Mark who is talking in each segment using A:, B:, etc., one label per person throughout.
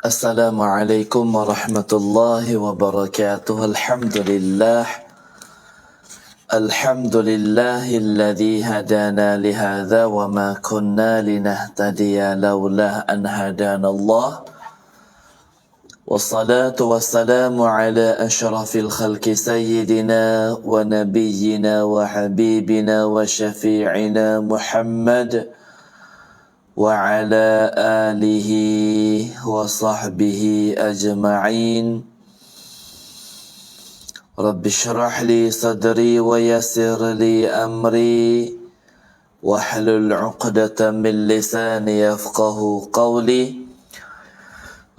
A: Assalamualaikum warahmatullahi wabarakatuh. Alhamdulillahilladzi hadana lihadza wa ma kunna linahtadiya laula an hadanallah. Wassalatu wassalamu ala asyrafil khalqi sayyidina wa nabiyyina wa habibina wa syafi'ina Muhammad wa ala alihi wa sahbihi ajma'in. Rabbi syrah li sadri wa yassir li amri wahlul 'uqdatam min lisani yafqahu qawli.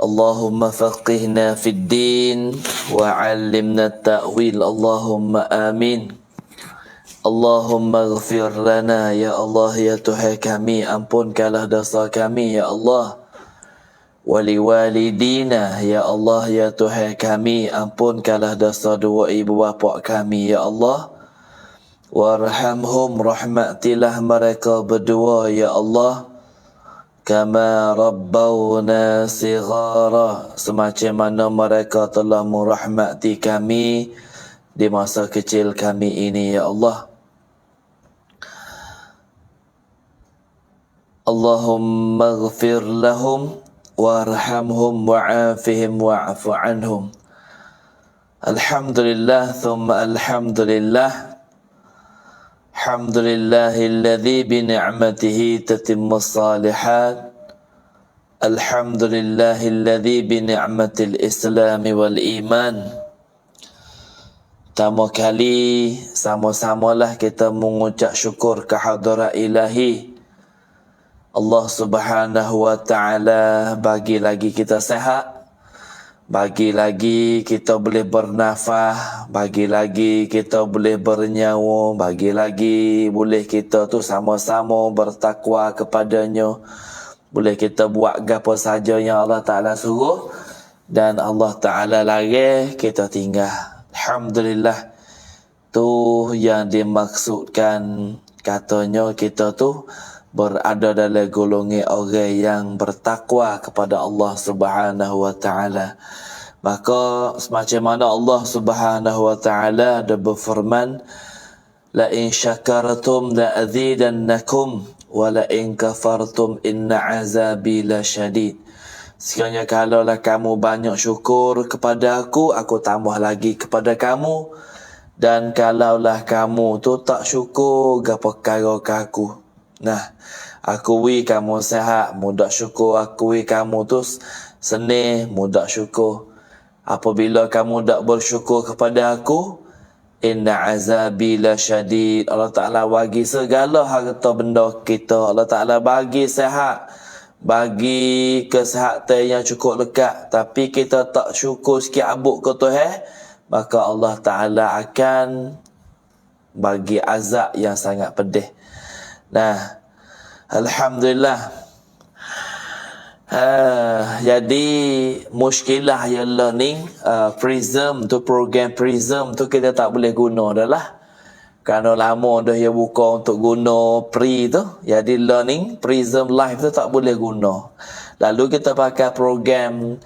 A: Allahumma faqihna fid din wa 'allimna at-ta'wil. Allahumma amin. Allahumma ighfir lana ya Allah, ya Tuhan kami, ampunkanlah dosa kami ya Allah. Wali walidina ya Allah, ya Tuhan kami, ampunkanlah dosa dua ibu bapa kami ya Allah. Warhamhum, rahmatilah mereka berdua ya Allah. Kama rabbawna sighara, semacam mana mereka telah merahmati kami di masa kecil kami ini ya Allah. Allahumma ighfir lahum warhamhum wa'afihim wa'fu anhum. Alhamdulillah thumma alhamdulillah. Alhamdulillahilladzi bi ni'matihi tatimmus salihat. Alhamdulillahilladzi bi ni'matil islam wal iman. Pertama kali sama-samalah kita mengucap syukur kehadrat ilahi Allah Subhanahu wa ta'ala, bagi lagi kita sehat, bagi lagi kita boleh bernafas, bagi lagi kita boleh bernyawa, bagi lagi boleh kita tu sama-sama bertakwa kepadanya, boleh kita buat apa saja yang Allah Ta'ala suruh dan Allah Ta'ala larang kita tinggal. Alhamdulillah, tu yang dimaksudkan katanya kita tu berada dalam golongan orang yang bertakwa kepada Allah Subhanahu wa ta'ala. Maka semacam mana Allah Subhanahu wa ta'ala ada berfirman, la in syakartum la azidannakum wa la in kafartum inna azabi la syadid. Sekiranya kalaulah kamu banyak syukur kepada aku tambah lagi kepada kamu, dan kalaulah kamu tu tak syukur gapo perkara ke aku. Nah, akui kamu sehat, mudah syukur. Akui kamu tu senang, mudah syukur. Apabila kamu tak bersyukur kepada aku, inna azabi la syadid. Allah Ta'ala bagi segala harta benda kita. Allah Ta'ala bagi sehat, bagi kesihatan yang cukup lekat. Tapi kita tak syukur sikit abuk ke Tuhan, maka Allah Ta'ala akan bagi azab yang sangat pedih. Nah, alhamdulillah. Jadi muskilah yang learning Prism tu, program Prism tu kita tak boleh guna dah lah. Kerana lama dah dia buka untuk guna pre tu. Jadi learning Prism Live tu tak boleh guna. Lalu kita pakai program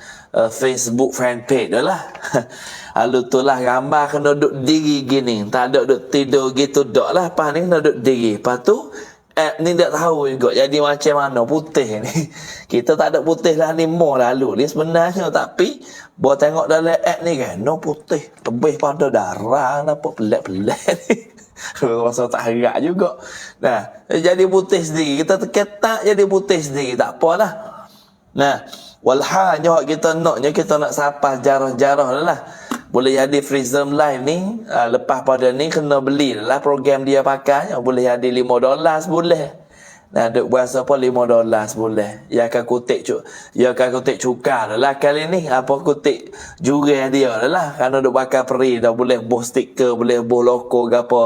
A: Facebook fanpage dah lah. Lalu tu lah gambar kena duduk diri gini. Tak ada duduk tidur gitu dak lah. Lepas ni kena duduk diri. Lepas tu app ni tak tahu juga jadi macam mana putih ni. Kita tak ada putih lah ni more lalu ni sebenarnya, tapi buat tengok dalam app ni kan no putih lebih pada darah, apa pelik-pelik ni. Rasa tak harap juga. Nah, jadi putih sendiri. Kita ketak jadi putih sendiri, tak apalah. Nah, walhanya kita nak sapas jarah-jarah lah. Boleh jadi Prism Live ni lepas pada ni kena beli lah program dia pakai. Boleh jadi $5 boleh. Nah, duk berasa apa $5 boleh. Ia akan kutip cukai lah kali ni. Apa kutip jurang dia lah. Kerana duk pakai free dah, boleh buh stiker, boleh buh logo ke apa.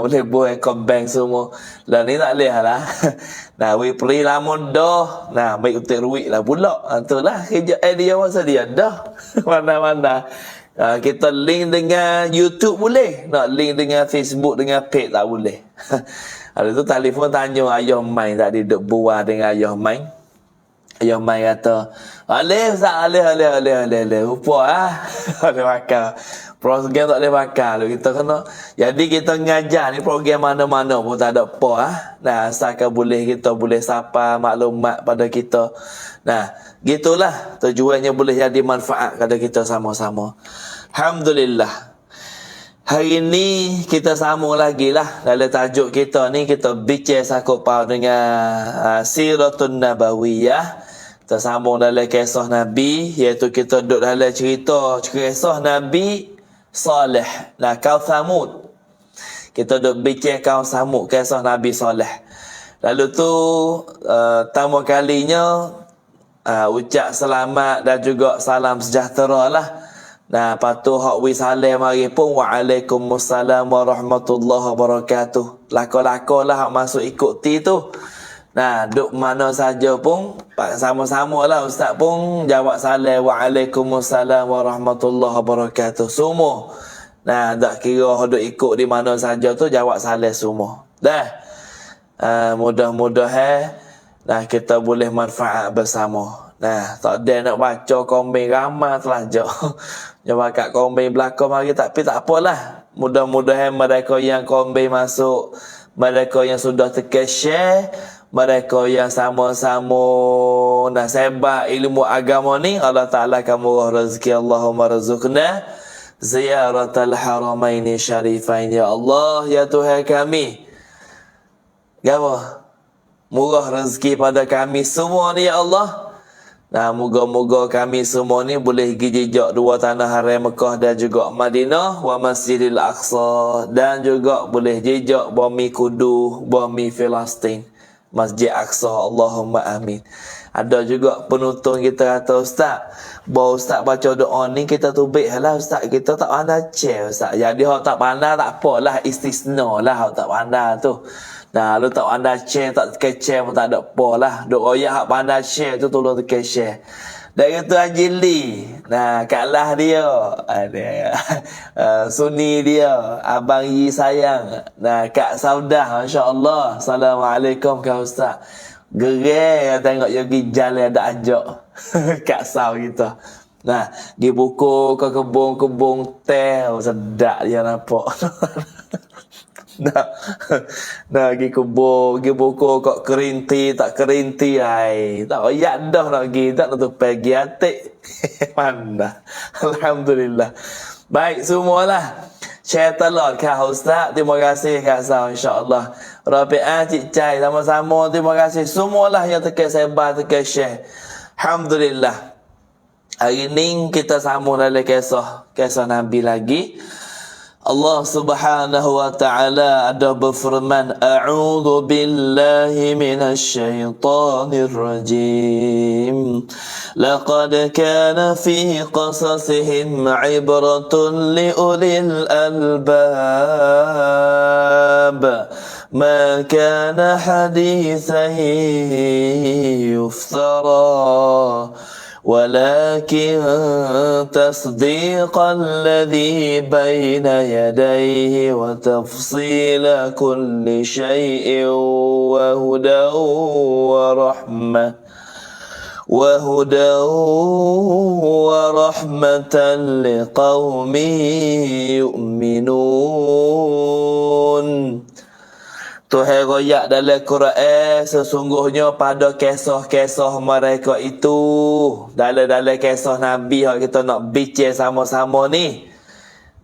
A: Boleh buh account bank semua. Lah ni tak boleh lah. Nah, we free lamun dah. Nah, baik kutip ruik lah pula. Itulah kerja dia masa dia dah. Mana-mana. Kita link dengan YouTube boleh. Nak link dengan Facebook, dengan page tak boleh. Hari tu telefon tanya ayah main tadi, duk buah dengan ayah main. Yang mai kata, "Alih Ustaz, alih. Rupa Boleh pakai. Program tak boleh pakai lu kita kena. Jadi kita ngajar ni program mana-mana pun tak ada apa Nah, asalkan kita boleh sapa maklumat pada kita. Nah, gitulah tujuannya boleh jadi manfaat pada kita sama-sama. Alhamdulillah. Hari ni kita sambung lagi lah dalam tajuk kita ni, kita bincang sakut pau dengan Siratun Nabawiyah. Kita sambung dalam kisah Nabi, iaitu kita duduk dalam cerita kisah Nabi Saleh. Nah, kaum Samud. Kita duduk bincang kaum Samud, kisah Nabi Saleh. Lalu tu pertama kalinya ucap selamat dan juga salam sejahtera lah. Nah, patu hak wi saleh mari pun waalaikumsalam warahmatullahi wabarakatuh. Lako-lako lah hak masuk ikut ti tu. Nah, duk mana saja pun sama-sama lah ustaz pun jawab salam waalaikumsalam warahmatullahi wabarakatuh semua. Nah, tak kira duk ikut di mana saja tu jawab salam semua. Dah. Mudah-mudahan nah kita boleh manfaat bersama. Nah, tak ada nak baca komen ramai telah jauh. Jawab kat komen belakang mari tapi tak apalah. Mudah-mudahan mereka yang komen masuk, mereka yang sudah tekan share, mereka yang sama-sama nak sebar ilmu agama ni, Allah Ta'ala akan murah rezeki. Allahumma razukna ziyaratal haramaini syarifain ya Allah, ya Tuhan kami. Gapo? Murah rezeki pada kami semua ni ya Allah. Nah, moga-moga kami semua ni boleh pergi jejak dua tanah haram Mekah dan juga Madinah wa Masjidil Aqsa, dan juga boleh jejak bumi Kudus, bumi Palestin, Masjid Aqsa. Allahumma amin. Ada juga penonton kita kata, "Ustaz, bawa Ustaz baca doa ni kita tubik lah Ustaz, kita tak pandai cek Ustaz." Jadi hak tak pandai tak apalah, istisna lah hak tak pandai tu. Nah, lu tak pandai share, tak kecek pun tak ada apa lah. Duk royak hak pandai share tu tolong tekan share. Dan itu Anjili. Nah, kalah dia. Ada Sunni dia. Abang Yi sayang. Nah, Kak Saudah, masya-Allah. Assalamualaikum Kak Ustaz. Gerai tengok yogi jalan ada ajak. Kak Sau kita. Nah, di buku ke kebun-kebun teh, sedap dia nampak. Nah, pergi kebun, pergi buku kok kerinti, tak kerinti ai. Tak royak dah nak pergi, tak nak pergi atik. Mana? Alhamdulillah. Baik, semualah. Share telur Kak Ustaz. Terima kasih Kak Sau, insya-Allah. Rabi'ah, Cik Cai, sama-sama terima kasih. Semualah yang tekan sebar, tekan share. Alhamdulillah. Hari ni kita sambung dalam kisah Nabi lagi. Allah Subhanahu wa ta'ala ada berfirman, "A'udzu billahi minasy syaithanir rajim. Laqad kana fi qasasihim 'ibratun li ulil albab. Ma kana hadithan yuftara. ولكن تصديق الذي بين يديه وتفصيل كل شيء وهدى ورحمة لقوم يؤمنون." Tuhan royak dalam Quran, sesungguhnya pada kisah-kisah mereka itu, dalam kisah Nabi yang kita nak bincang sama-sama ni.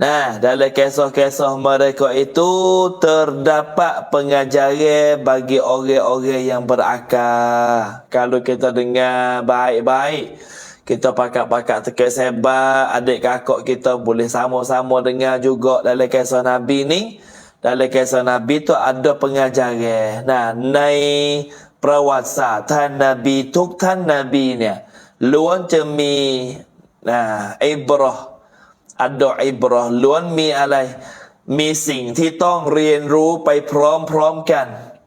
A: Nah, dalam kisah-kisah mereka itu terdapat pengajaran bagi orang-orang yang berakal. Kalau kita dengar baik-baik, kita pakat-pakat tekan sebar, adik kakak kita boleh sama-sama dengar juga dalam kisah Nabi ni. Dalam kisah Nabi tu ada pengajaran. Nah, nai perawat tan Nabi tuk tan Nabi ni. Luan cemi. Nah, ibrah. Ada ibrah. Luan mi alai. Mi สิ่งที่ต้องเรียนรู้ไปพร้อมๆกัน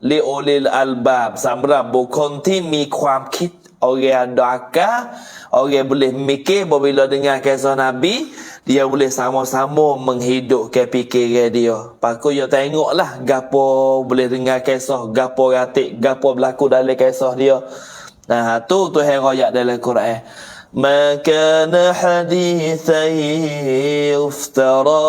A: ลิโอลิลอัลบาบ สำหรับบุคคลที่มีความคิด orang ada akal, orang boleh mikir bila dengar kisah Nabi, dia boleh sama-sama menghidupkan fikiran dia. Paku dia tengoklah gapo boleh dengar kisah, gapo ratik, gapo berlaku dalam kisah dia. Nah, tu Tuhan royak dalam Quran. Ma kana hadithan yuftara.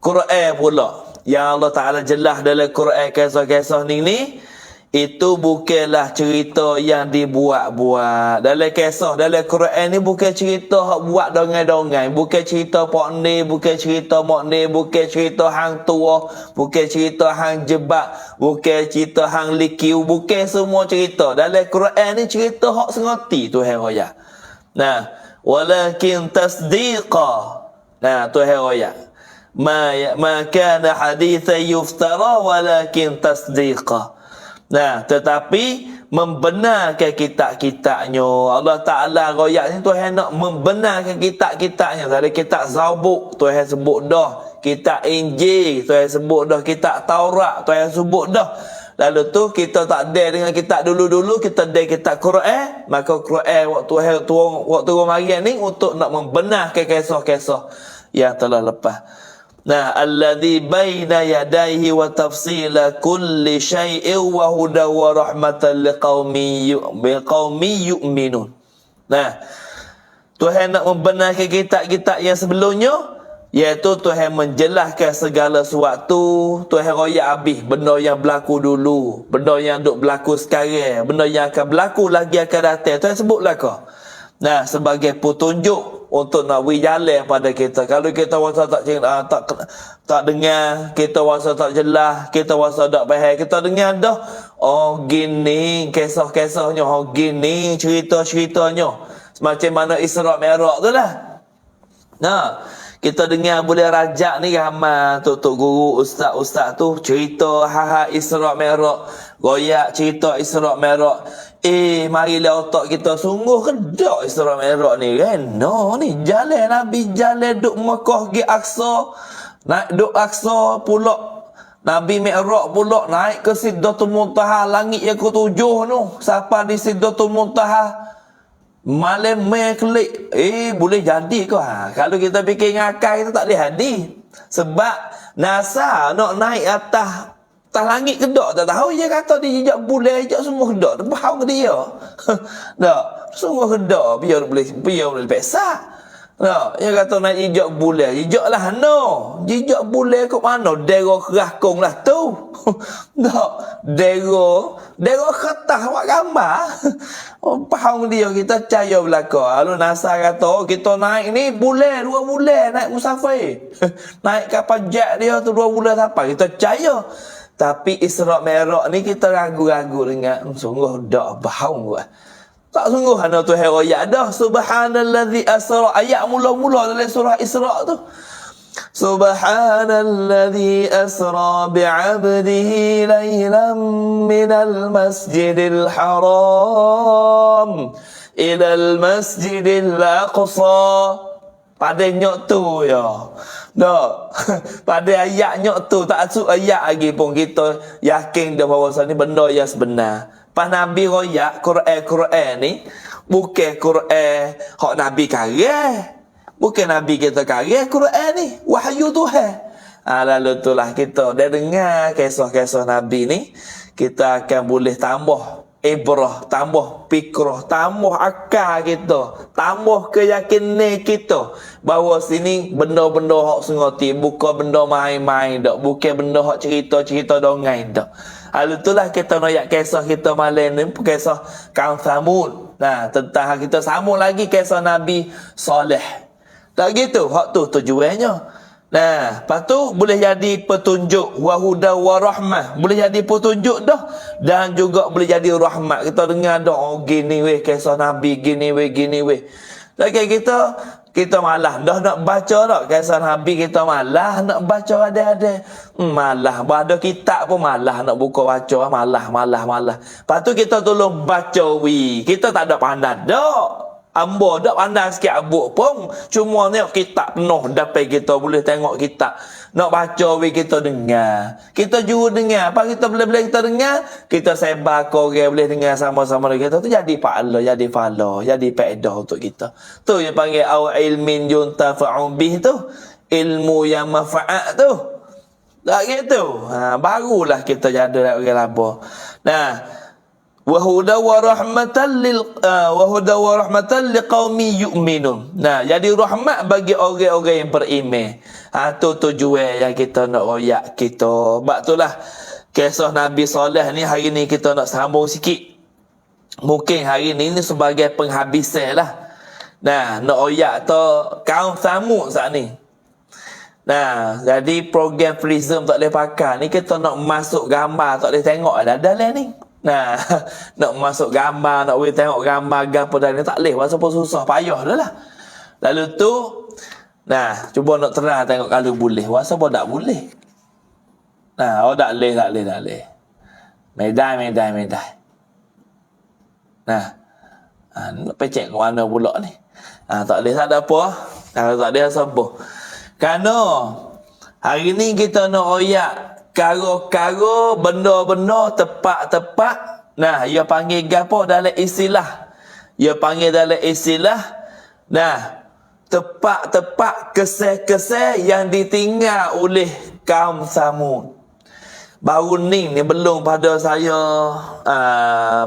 A: Quran pula yang Allah Ta'ala jelas dalam Quran kisah-kisah ni itu bukanlah cerita yang dibuat-buat. Dalam kisah dalam Quran ni bukan cerita hak buat dongai-dongai, bukan cerita pak ni, bukan cerita mak ni, bukan cerita hang tua, bukan cerita hang jebak, bukan cerita hang likiu, bukan semua cerita. Dalam Quran ni cerita hak sengoti Tuhan royak. Nah, walakin tasdiqa. Nah, Tuhan royak. Ma kana hadithan yuftara walakin tasdiqa. Nah, tetapi membenarkan kitab-kitabnya. Allah Ta'ala royak ni Tuhan nak membenarkan kitab-kitabnya. Dari kitab Zabur Tuhan sebut dah, kitab Injil Tuhan sebut dah, kitab Taurat Tuhan sebut dah. Lalu tu kita tak ada dengan kitab dulu-dulu, kita ada kitab Quran. Maka Quran waktu turun marian ni untuk nak membenarkan kisah-kisah yang telah lepas. Nah, alladzi baina yadayhi wa tafsila kulli syai'in wa huda wa rahmatan liqaumin yu'minun. Nah, Tuhan nak membenarkan kitab-kitab yang sebelumnya, iaitu Tuhan menjelaskan segala sesuatu. Tuhan royak habis benda yang berlaku dulu, benda yang duk berlaku sekarang, benda yang akan berlaku lagi akan datang. Tuhan sebutlah kau. Nah, sebagai petunjuk untuk nak beri jalan pada kita. Kalau kita rasa tak dengar, kita rasa tak jelas, kita rasa tak faham, kita dengar dah, oh gini kisah-kisahnya, oh gini cerita-ceritanya. Semacam mana Isra' Mi'raj tu lah. Nah, kita dengar boleh rajak ni ramai tok guru, ustaz-ustaz tu cerita Isra' Mi'raj, royak cerita Isra' Mi'raj. Marilah otak kita sungguh kedak Isra' Mi'raj ni kan. No, ni jalan Nabi jalan duk Mekah pergi Aqsa. Naik duk Aqsa pula. Nabi Mi'raj pula naik ke Sidratul Muntaha, langit yang ke-7 tu. Sampai di Sidratul Muntaha. Malam klik. Boleh jadi ke? Kalau kita fikir ngakai kita tak boleh jadi. Sebab NASA nak naik atas langit kedak tak tahu, dia kata dia jejak bulan jejak semua kedak, tak faham ke dia. Tak, semua kedak biar boleh peksa. Tak, dia kata nak jejak bulan, jejaklah no. Jejak bulan kat mana? Dera kerakung lah tu. Tak, dera kertas buat gambar. Oh, faham dia, kita percaya belaka. Lalu NASA kata, kita naik ni bulan, 2 bulan naik musafir. Naik kapal jet dia tu 2 bulan sampai, kita percaya. Tapi Isra' Mi'raj ni kita ragu-ragu dengan sungguh dak faham gua. Tak sungguh ana tu royak dah. Subhanallazi asra, ayat mula-mula dalam surah Isra' tu. Subhanallazi asra bi'abdihi laylan minal masjidil haram ilal masjidil aqsa. Pada nyok tu ya. Tak. Pada ayat nyok tu tak masuk ayat lagi pun kita yakin dah bahawa ni benda yang sebenar. Pas Nabi royak Quran ni bukan Quran hak Nabi karya. Bukan Nabi kita karya Quran ni, wahyu Tuhan. Lalu itulah kita dah dengar kisah-kisah Nabi ni, kita akan boleh tambah ibrah, tambah fikrah, tambah akal kita, tambah keyakinan kita bahawa sini benda-benda hak sengoti, bukan benda main-main dak, bukan benda hak cerita-cerita dongeng dak. Hal itulah kita nak kisah kita malam ni, kisah kaum Samud. Nah, tentang kita sambung lagi kisah Nabi Saleh. Tak gitu, hak tu tujuannya. Nah, lepas tu boleh jadi petunjuk wahuda wa rahmah. Boleh jadi petunjuk dah. Dan juga boleh jadi rahmat. Kita dengar dah, oh gini weh kisah Nabi, gini weh. Lagi kita malah dah nak baca dah kisah Nabi, kita malah nak baca ada-ada. Malah ada kitab pun malah nak buka baca, malah. Lepas tu kita tolong baca wi. Kita tak ada pandai dak. Ambo dak pandai sikit abuk pun. Cuma ni kitab penuh dapat kita boleh tengok kitab. Nak baca we kita dengar. Kita juga dengar. Apa kita boleh kita dengar, kita sebar ke orang boleh dengar sama-sama kita tu jadi pahala, jadi faedah untuk kita. Tu yang panggil au ilmin yuntafa'u bih tu. Ilmu yang manfaat tu. Tak gitu. Barulah kita jadi orang laba. Nah, wa huda wa rahmatan liqaumi yu'minun. Nah, jadi rahmat bagi orang-orang yang beriman. Tu tujuan yang kita nak royak kita. Sebab itulah kisah Nabi Saleh ni hari ni kita nak sambung sikit. Mungkin hari ni sebagai penghabisan lah. Nah, nak royak tu kaum Samud saat ni. Nah, jadi program Prism tak boleh pakai ni, kita nak masuk gambar tak boleh tengok dah dalam ni. Nah, nak masuk gambar, nak boleh tengok gambar gapo dah ni tak boleh, pasal pun susah payah dah lah. Lalu tu, nah, cuba nak terang tengok kalau boleh, pasal pun tak boleh. Nah, tak boleh. Medai. Nah, nak pecek ke mana pula ni? Tak boleh, tak ada apa. Kalau tak ada sabar. Kerana hari ni kita nak royak karo-karo benda-benda tepat-tepat. Nah, ia panggil gapo dalam istilah. Nah, tepat-tepat keseh-keseh yang ditinggal oleh kaum Samud. Baru ni belum pada saya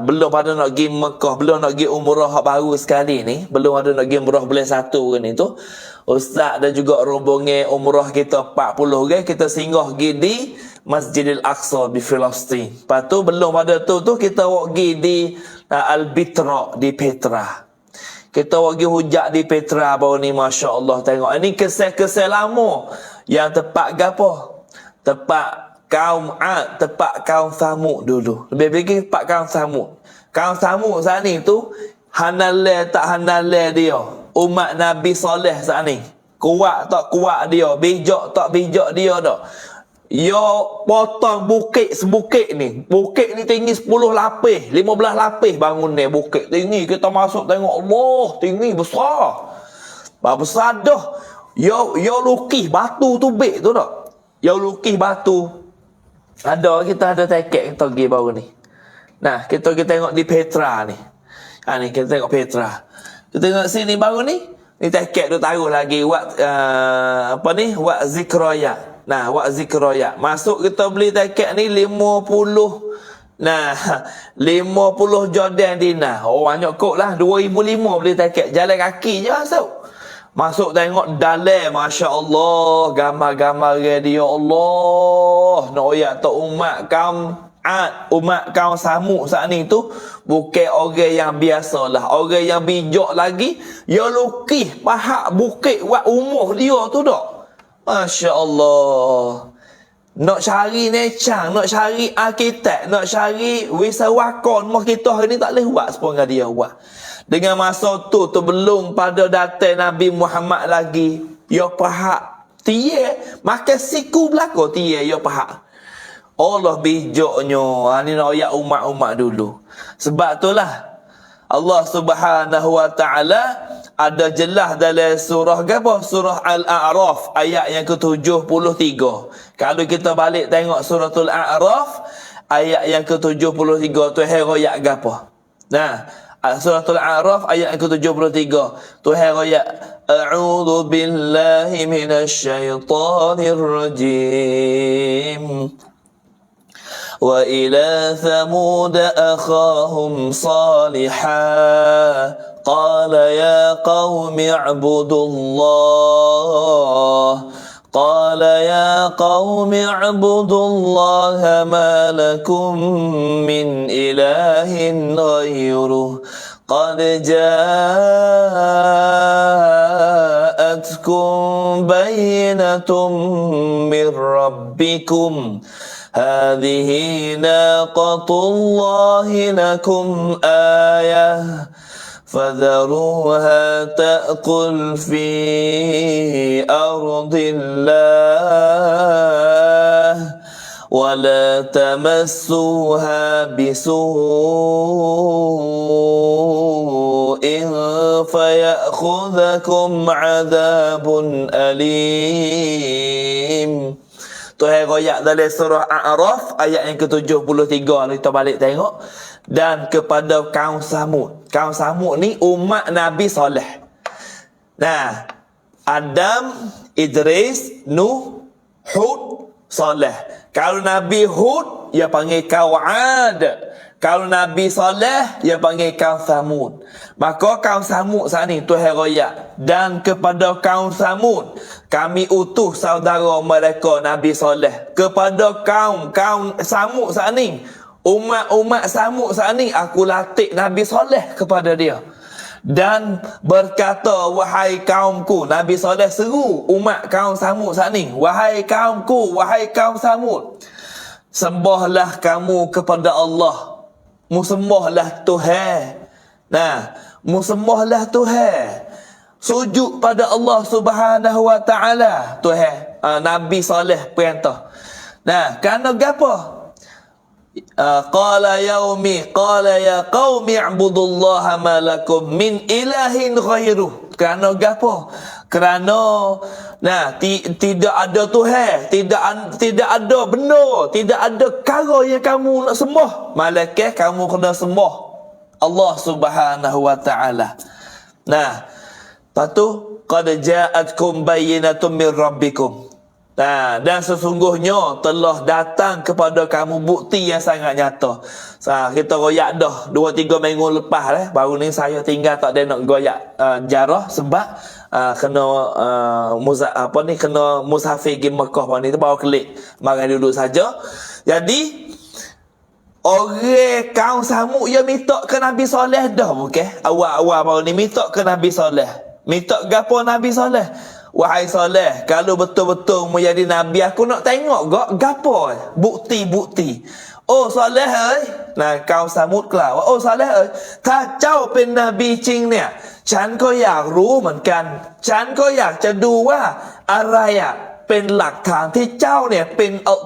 A: belum pada nak pergi Mekah, belum nak pergi umrah baru sekali ni, belum ada nak pergi umrah bulan 1 ni tu. Ustaz dan juga rombongan umrah kita 40 orang, kita singgah pergi di Masjidil Aqsa di Palestin. Lepas tu belum ada tu kita pergi di Al-Bitra di Petra. Kita pergi hujak di Petra baru ni, masya-Allah. Tengok ini kisah-kisah lama yang tepat gapo? Tepat kaum Ad, tepat kaum Samud dulu. Lebih-lebih tepat kaum Samud. Kaum Samud saat ni tu hanale tak hanale dia. Umat Nabi Saleh saat ni. Kuat tak kuat dia, bijak tak bijak dia dak. Yo potong bukit sebukit ni. Bukit ni tinggi 10 lapis, 15 lapis bangun ni bukit. Tinggi kita masuk tengok, Allah, tinggi besar. Besar dah. Yo lukis batu tu beg tu dak. Yo lukis batu. Kita ada tiket kita pergi baru ni. Nah, kita tengok di Petra ni. Ni kita tengok Petra. Kita tengok sini baru ni. Ni tiket tu taruh lagi wak wak zikroya. Nah, wak zikroya. Masuk kita beli tiket ni 50. Nah, 50 Jordan dinar. Oh, banyak kot lah. 2005 beli tiket. Jalan kaki je masuk. Masuk tengok dalam, Masya Allah, gambar-gambar dia, Allah. Nak oyak tu umat kaum Ad, umat kaum Samud saat ni tu bukan orang yang biasa lah, orang yang bijak lagi. Ya lukis pahak bukit buat umuh dia tu dak. Masya Allah. Nak cari necang, nak cari arkitek, nak cari wisawakon, mak kita hari ni tak boleh buat sepuluh dia buat. Dengan masa tu belum pada datang Nabi Muhammad lagi. Ya pahak. Dia makan siku belakang dia ya pahak. Allah bijaknya. Ni nak ayat umat-umat dulu. Sebab itulah Allah Subhanahu wa taala ada jelas dalam surah apa? Surah Al-A'raf ayat yang ke-73. Kalau kita balik tengok suratul A'raf ayat yang ke-73 tu ayat apa? Nah, Suratul A'raf ayat ke-73. Tuhan ayat A'udzu billahi minasyaitonir rajim. Wa ila Thamud akhahum Salihah qala ya qaumi i'budullah قال يا قوم اعبدوا الله ما لكم من إله غيره قد جاءتكم بينة من ربكم هذه ناقة الله لكم آية فذروها تأكل في أرض الله ولا تمسوها بسوء فيأخذكم عذاب أليم. Tuhan royak dalam surah A'raf ayat yang ke-73. Kita balik tengok. Dan kepada kaum Samud. Kaum Samud ni umat Nabi Saleh. Nah, Adam, Idris, Nuh, Hud, Saleh. Kalau Nabi Hud, dia panggil kaum Ad. Kaum Nabi Saleh dia panggil kaum Samud. Maka kaum Samud saat ni Tuhan royak, dan kepada kaum Samud kami utus saudara mereka Nabi Saleh. Kepada kaum Samud saat ni, umat Samud saat ni, aku latih Nabi Saleh kepada dia. Dan berkata, wahai kaumku, Nabi Saleh seru umat kaum Samud saat ni, wahai kaumku, wahai kaum Samud, sembahlah kamu kepada Allah. Musembahlah Tuhan. Nah, musembahlah Tuhan. Sujud pada Allah Subhanahu wa taala. Tuhan, Nabi Saleh perintah. Nah, kerana gapo? Qala ya qaumi i'budullaha ma lakum min ilahin ghairuh. Kerana gapo? Kerana tidak ada Tuhan, tidak ada benar, tidak ada perkara yang kamu nak sembah, malaikat kamu kena sembah Allah Subhanahu wa taala. Nah, lepas tu qad ja'atkum bayyinatun min rabbikum. Nah, dan sesungguhnya telah datang kepada kamu bukti yang sangat nyata. Kita royak dah 2-3 minggu lepas baru ni saya tinggal tak ada nak goyak jarah sebab kena kena musafir pergi Mekah ni tu baru klik. Mari duduk saja. Jadi orang kaum Samud dia minta ke Nabi Saleh dah bukan? Awal-awal baru ni minta ke Nabi Saleh. Minta gapo Nabi Saleh? Wahai Saleh, kalau betul-betul mau jadi Nabi, aku nak tengok gapo bukti-bukti. Oh Saleh ơi, kaum Samud klau. Oh Saleh ơi, ถ้าเจ้าเป็นนบีจริงเนี่ยฉันก็อยากรู้เหมือนกันฉันก็อยากจะดูว่าอะไรเป็นหลักฐานที่เจ้าเนี่ยเ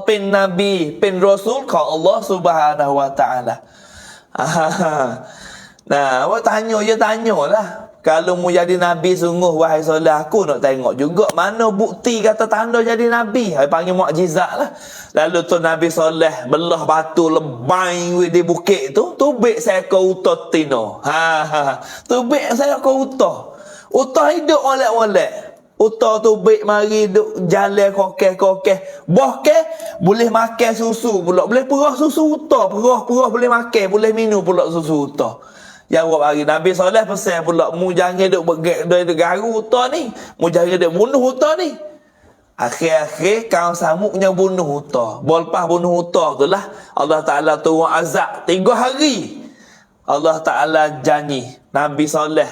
A: ป็นนบีเป็นรอซูลของอัลลอฮ์ Subhanahu wa taala. Nah, awak tanya lah. Kalau mu jadi Nabi sungguh, wahai Saleh, aku nak tengok juga mana bukti kata tanda jadi Nabi. Hai panggil mukjizat lah. Lalu tu Nabi Saleh belah batu lebay di bukit tu, tubik saya ke utah tino. Tubik saya ke utah. Utah hidup oleh-oleh. Utah tubik mari duk jalan kokeh-kokeh. Bohkeh boleh makan susu pula. Boleh perah susu utah. Perah boleh makan, boleh minum pula susu utah. Yang awak bagi Nabi Saleh pesan pula, mu jangan duk garu utah ni, mu jangan duk bunuh utah ni. Akhir-akhir kaum Samudnya bunuh utah. Lepas bunuh utah tu lah Allah Ta'ala turun azab 3 hari. Allah Ta'ala janji Nabi Saleh.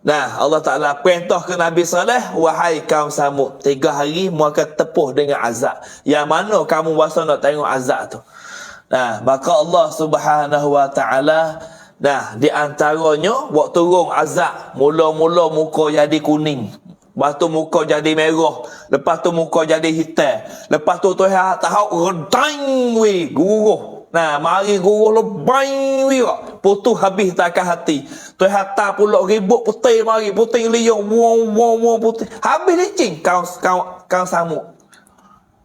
A: Nah, Allah Ta'ala perintah ke Nabi Saleh, wahai kaum Samud, 3 hari mu akan tepuh dengan azab. Yang mana kamu rasa nak tengok azab tu? Nah, maka Allah Subhanahu wa Ta'ala, di antaranya waktu turun azab, mula-mula muka jadi kuning, lepas tu muka jadi merah, lepas tu muka jadi hitam, lepas tu Tuhan tahu redang guruh. Nah, mari guruh lebay putus habis takkan hati. Tuhan tak pula ribut putih, mari putih liang wow putih. Habis licin kau Samud.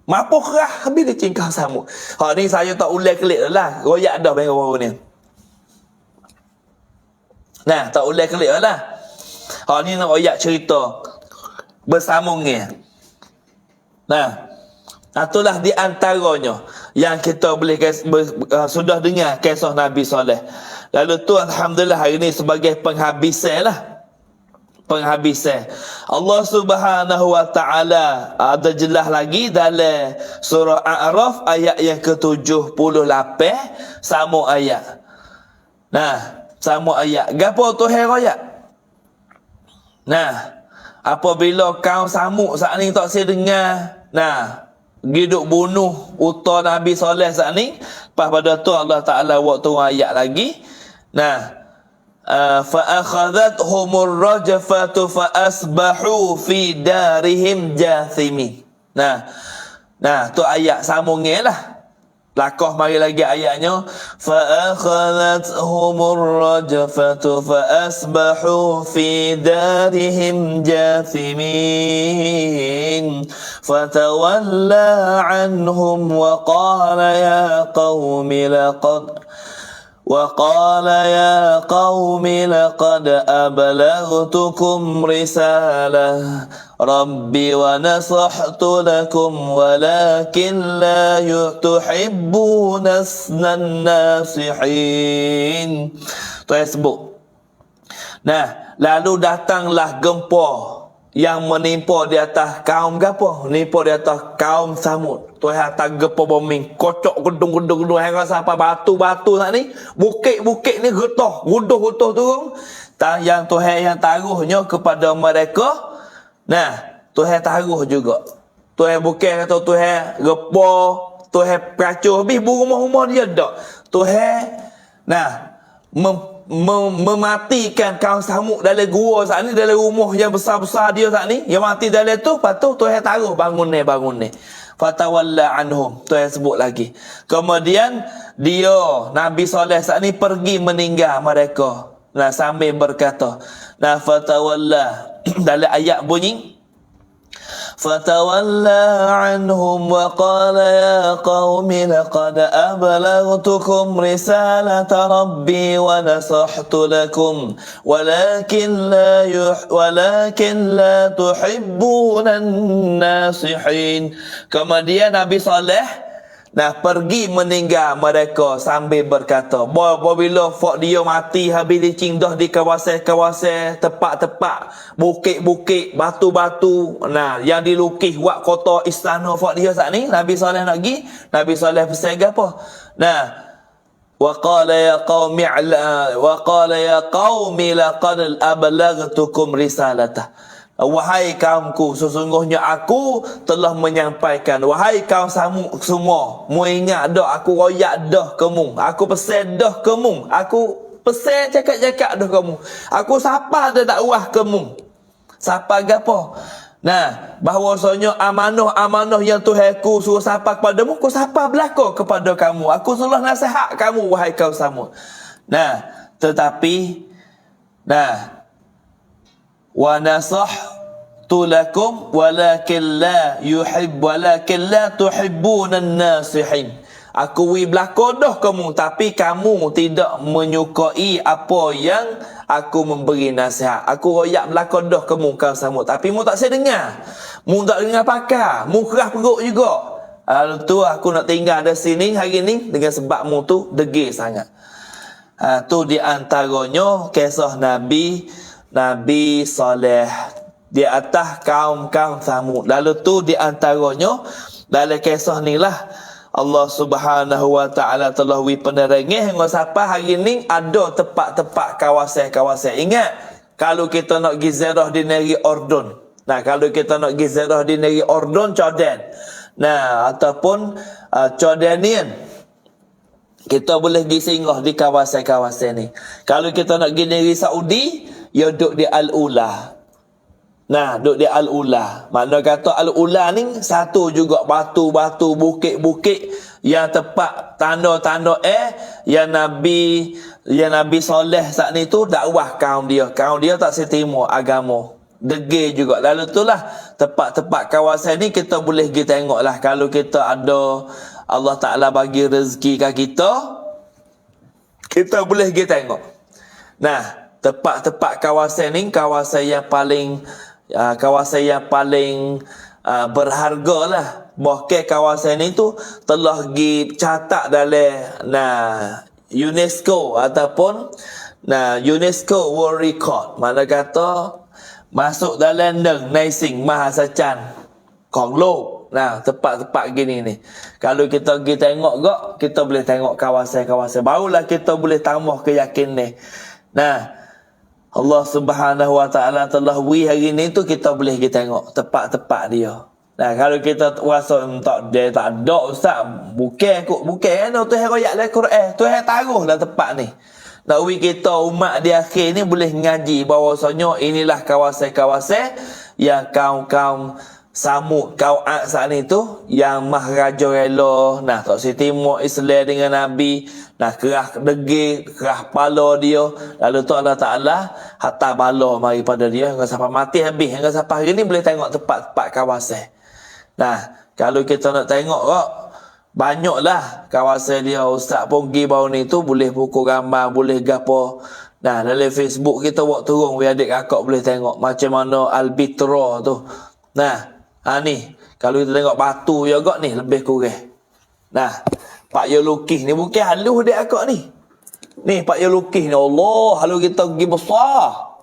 A: Mampu kerah habis licin kau Samud. Ni saya tak ulang kelik lah. Royak dah baru ni. Nah, tak boleh klik lah. Ni nak royak cerita bersambungnya. Nah, itulah di antaranya yang kita boleh sudah dengar kisah Nabi Saleh. Lalu tu alhamdulillah hari ni sebagai penghabisan lah. Penghabisan. Allah Subhanahu wa taala ada jelas lagi dalam surah A'raf ayat yang ke-78 sama ayat. Nah, sama ayat. Gapo Tuhan royak? Nah, apabila kaum Samud saat ni tak saya dengar, giduk bunuh utah Nabi Saleh saat ni, lepas pada tu Allah Ta'ala waktu ayat lagi. Fa akhadhathumur rajfatu fa asbahu fi darihim jathimin. Tu ayat sambungnya lah. Lakah mari lagi ayatnya, fa akhadhathumur rajfatu fa asbahu fi darihim jathimin fatawalla anhum wa qala ya qaumi وقال يا قوم لقد أبلغتكم رسالة ربي ونصحت لكم ولكن لا تحبون الناصحين. Tuan sebut. Nah, lalu datanglah gempa yang menimpa di atas kaum apa? Menimpa di atas kaum Samud. Tuhan hantar gempa bumi, kocok gedung-gedung hingga sampai batu-batu nak ni, bukit-bukit ni getah, guduh-guduh turun. Yang Tuhan yang taruhnya kepada mereka. Nah, Tuhan taruh juga. Tuhan bukan kata Tuhan gempa, Tuhan peracur habis rumah-rumah dia tak. Tuhan mematikan kaum Samud dalam gua saat ni, dalam rumah yang besar-besar dia saat ni, yang mati dalam tu. Lepas tu Tuhan taruh bangun ni fatawalla anhum. Tuhan sebut lagi, kemudian dia Nabi Saleh saat ni pergi meninggal mereka. Nah, sambil berkata, nah, fatawalla dalam ayat bunyi فتولى عنهم وقال يا قوم لقد أبلغتكم رسالة ربي ونصحت لكم ولكن لا تحبون الناصحين. Kemudian Nabi Saleh pergi meninggal mereka sambil berkata, bila dia mati habis dicindah di kawasan-kawasan, tempat-tempat, bukit-bukit, batu-batu, yang dilukis buat kota istana dia saat ni, Nabi Saleh nak pergi, Nabi Saleh pesan apa? وقال يا قوم لقد أبلغتكم رسالته. Wahai kaumku, sesungguhnya aku telah menyampaikan. Wahai kaum Samud semua, mu ingat dah aku royak dah kamu, aku pesan dah kamu, aku pesan cakap-cakap dah kamu, aku sapa dah dakwah kamu. Sapa gapo? Bahawasanya amanah-amanah yang Tuhanku suruh sapa kepadamu, aku sapa belaka kepada kamu. Aku suruh nasihat kamu, wahai kaum Samud. Tetapi wa nasahtu lakum walakin la tuhibbuna an-nasihin. Aku belaka dah kamu, tapi kamu tidak menyukai apa yang aku memberi nasihat. Aku royak belaka dah kamu kaum Samud, tapi mu tak saya dengar. Mu tak dengar pakar, mu kerah perut juga. Lalu tu aku nak tinggal di sini hari ni dengan sebab mu tu degil sangat. Tu di antaranya kisah Nabi Saleh di atas kaum-kaum Samud. Lalu tu di antaranya dalam kisah ni lah Allah Subhanahu wa taala telah penerangan hingga sampai hari ni ada tempat-tempat kawasan-kawasan. Ingat, kalau kita nak pergi ziarah di negeri Ordon. Kalau kita nak pergi ziarah di negeri Ordon, Jordan. Ataupun Jordanian, kita boleh pergi singgah di kawasan-kawasan ni. Kalau kita nak pergi negeri Saudi, dia duduk di Al-Ula. Duduk di Al-Ula. Makna kata Al-Ula ni satu juga batu-batu, bukit-bukit yang tempat tanda-tanda yang Nabi Saleh saat ni tu dakwah kaum dia. Kaum dia tak seterima agama. Degil juga. Lalu itulah tempat-tempat kawasan ni kita boleh pergi tengok lah. Kalau kita ada, Allah Ta'ala bagi rezeki kat kita boleh pergi tengok. Tempat-tempat kawasan ni kawasan yang paling berharga lah. Bahkan kawasan ni tu telah dicatat dalam UNESCO ataupun UNESCO World Record. Mana kata masuk dalam Naising Mahasacan Konglok. Tempat-tempat gini ni, kalau kita pergi tengok gak, kita boleh tengok kawasan-kawasan, barulah kita boleh tambah keyakinan. Allah Subhanahu wa taala telah hari ni tu kita boleh pergi tengok tempat-tempat dia. Kalau kita rasa dia tak ada ustaz, bukan Tuhan royak dalam Quran, Tuhan taruh dalam tempat ni. Kita umat di akhir ni boleh ngaji bahawasanya inilah kawasan-kawasan yang kaum-kaum Samud, kaum Ad saat ni tu yang mahraja rela tak seterima Islam dengan Nabi, kerah degil, kerah pala dia. Lalu tu Allah Ta'ala hatta bala mari pada dia hingga sampai mati habis. Hingga sampai hari ni boleh tengok tempat-tempat kawasan. Kalau kita nak tengok Banyaklah kawasan dia. Ustaz pun pergi baru ni tu boleh pukul gambar, boleh gapo. Nah, dalam Facebook kita buat turun, we adik kakak boleh tengok macam mana Albitra tu. Nah, ni kalau kita tengok batu juga ni lebih kurang. Nah, Pak Yo lukis ni bukan halus adik kakak ni. Ni Pak Yo lukis ni, Allah, halus kita pergi besar.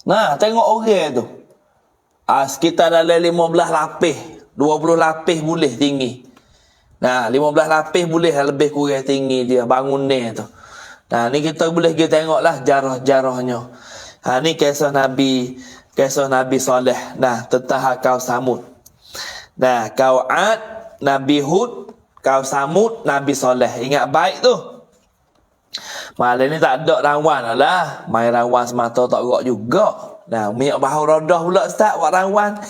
A: Nah, tengok orang tu. Sekitar dalam 15 lapis, 20 lapis boleh tinggi. Nah, 15 lapis boleh lebih kurang tinggi dia bangun ni tu. Nah, ni kita boleh kita tengoklah jarah-jarahnya. Ni kisah Nabi Saleh. Nah, tentang kau Samud. Nah, kau Ad, Nabi Hud, kau Samud, Nabi Saleh. Ingat baik tu. Malam ni tak ada rawan lah. Main rawan semata tak gerak juga. Nah, minyak bahu rodah pula Ustaz buat rawan.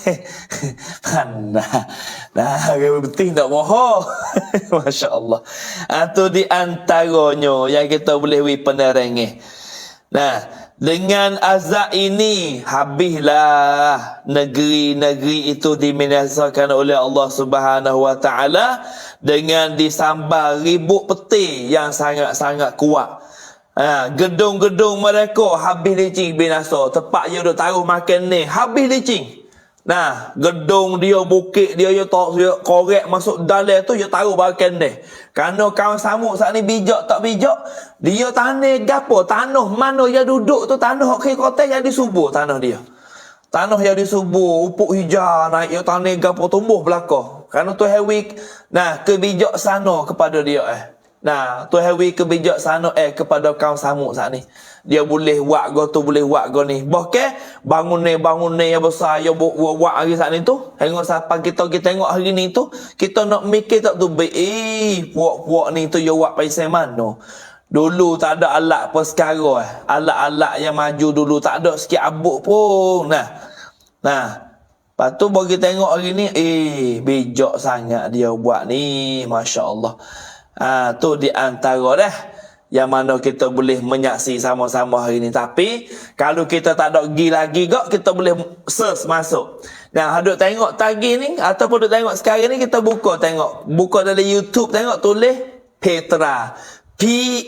A: Nah, betul tak bohong. Masya Allah. Itu di antaranya yang kita boleh penerangnya. Nah, dengan azab ini habislah negeri-negeri itu dibinasakan oleh Allah Subhanahu Wa Taala dengan disambar ribut peti yang sangat-sangat kuat. Gedung-gedung mereka habis licin binasa. Tempat dia duk taruh makan ni habis licin. Nah, gedung dia, bukit dia korek masuk dalam tu, dia taruh makan ni. Kerana kawan Samud saat ni bijak tak bijak, dia tanah gapo, tanah mana dia duduk tu, tanah hak kota yang disubur tanah dia. Tanah yang disubur, upuk hijau naik, dia tanah gapo tumbuh belakang. Kerana tu hewi, nah, kebijaksana kepada dia Nah, tu hewi kebijaksana kepada kaum Samud saat ni. Dia boleh buat tu, boleh buat ni. Bahkan bangun ni yang besar yang buat hari saat ni tu. Tengok siapa kita tengok hari ni tu, kita nak mikir tak tu puak-puak ni tu dia buat paisai mana. Dulu tak ada alat apa sekarang Alat-alat yang maju dulu tak ada sikit abuk pun. Nah. Lepas tu bagi tengok hari ni, bijak sangat dia buat ni, masya-Allah. Tu di antara dah yang mana kita boleh menyaksi sama-sama hari ni. Tapi kalau kita tak ada pergi lagi gak, kita boleh search masuk. Nah, duk tengok tadi ni ataupun duk tengok sekarang ni, kita buka dalam YouTube, tengok tulis Petra, P-E-T-R-A,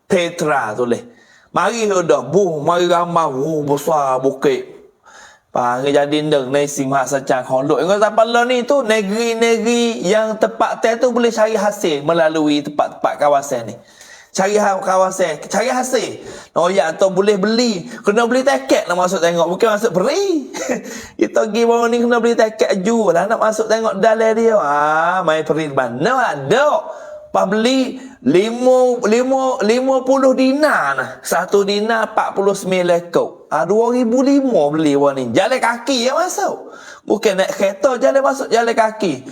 A: Petra tulis. Mari dah mari gambar besar bukit. Panggil jadi ndeng ni simhak secang khondok. Ingat sampai lah ni tu negeri-negeri yang tempat tu boleh cari hasil melalui tempat-tempat kawasan ni. Cari hasil. Oh ya, atau boleh beli. Kena beli tiket nak masuk tengok, bukan masuk free. Kita pergi bawah ni kena beli tiket ju lah nak masuk tengok dalam dia. Main free mana ada. Pas beli 50 dinar nah. 1 dinar 49 kau. 2005 beli wang ni. Jalan kaki yang masuk. Bukan naik kereta, jalan masuk jalan kaki.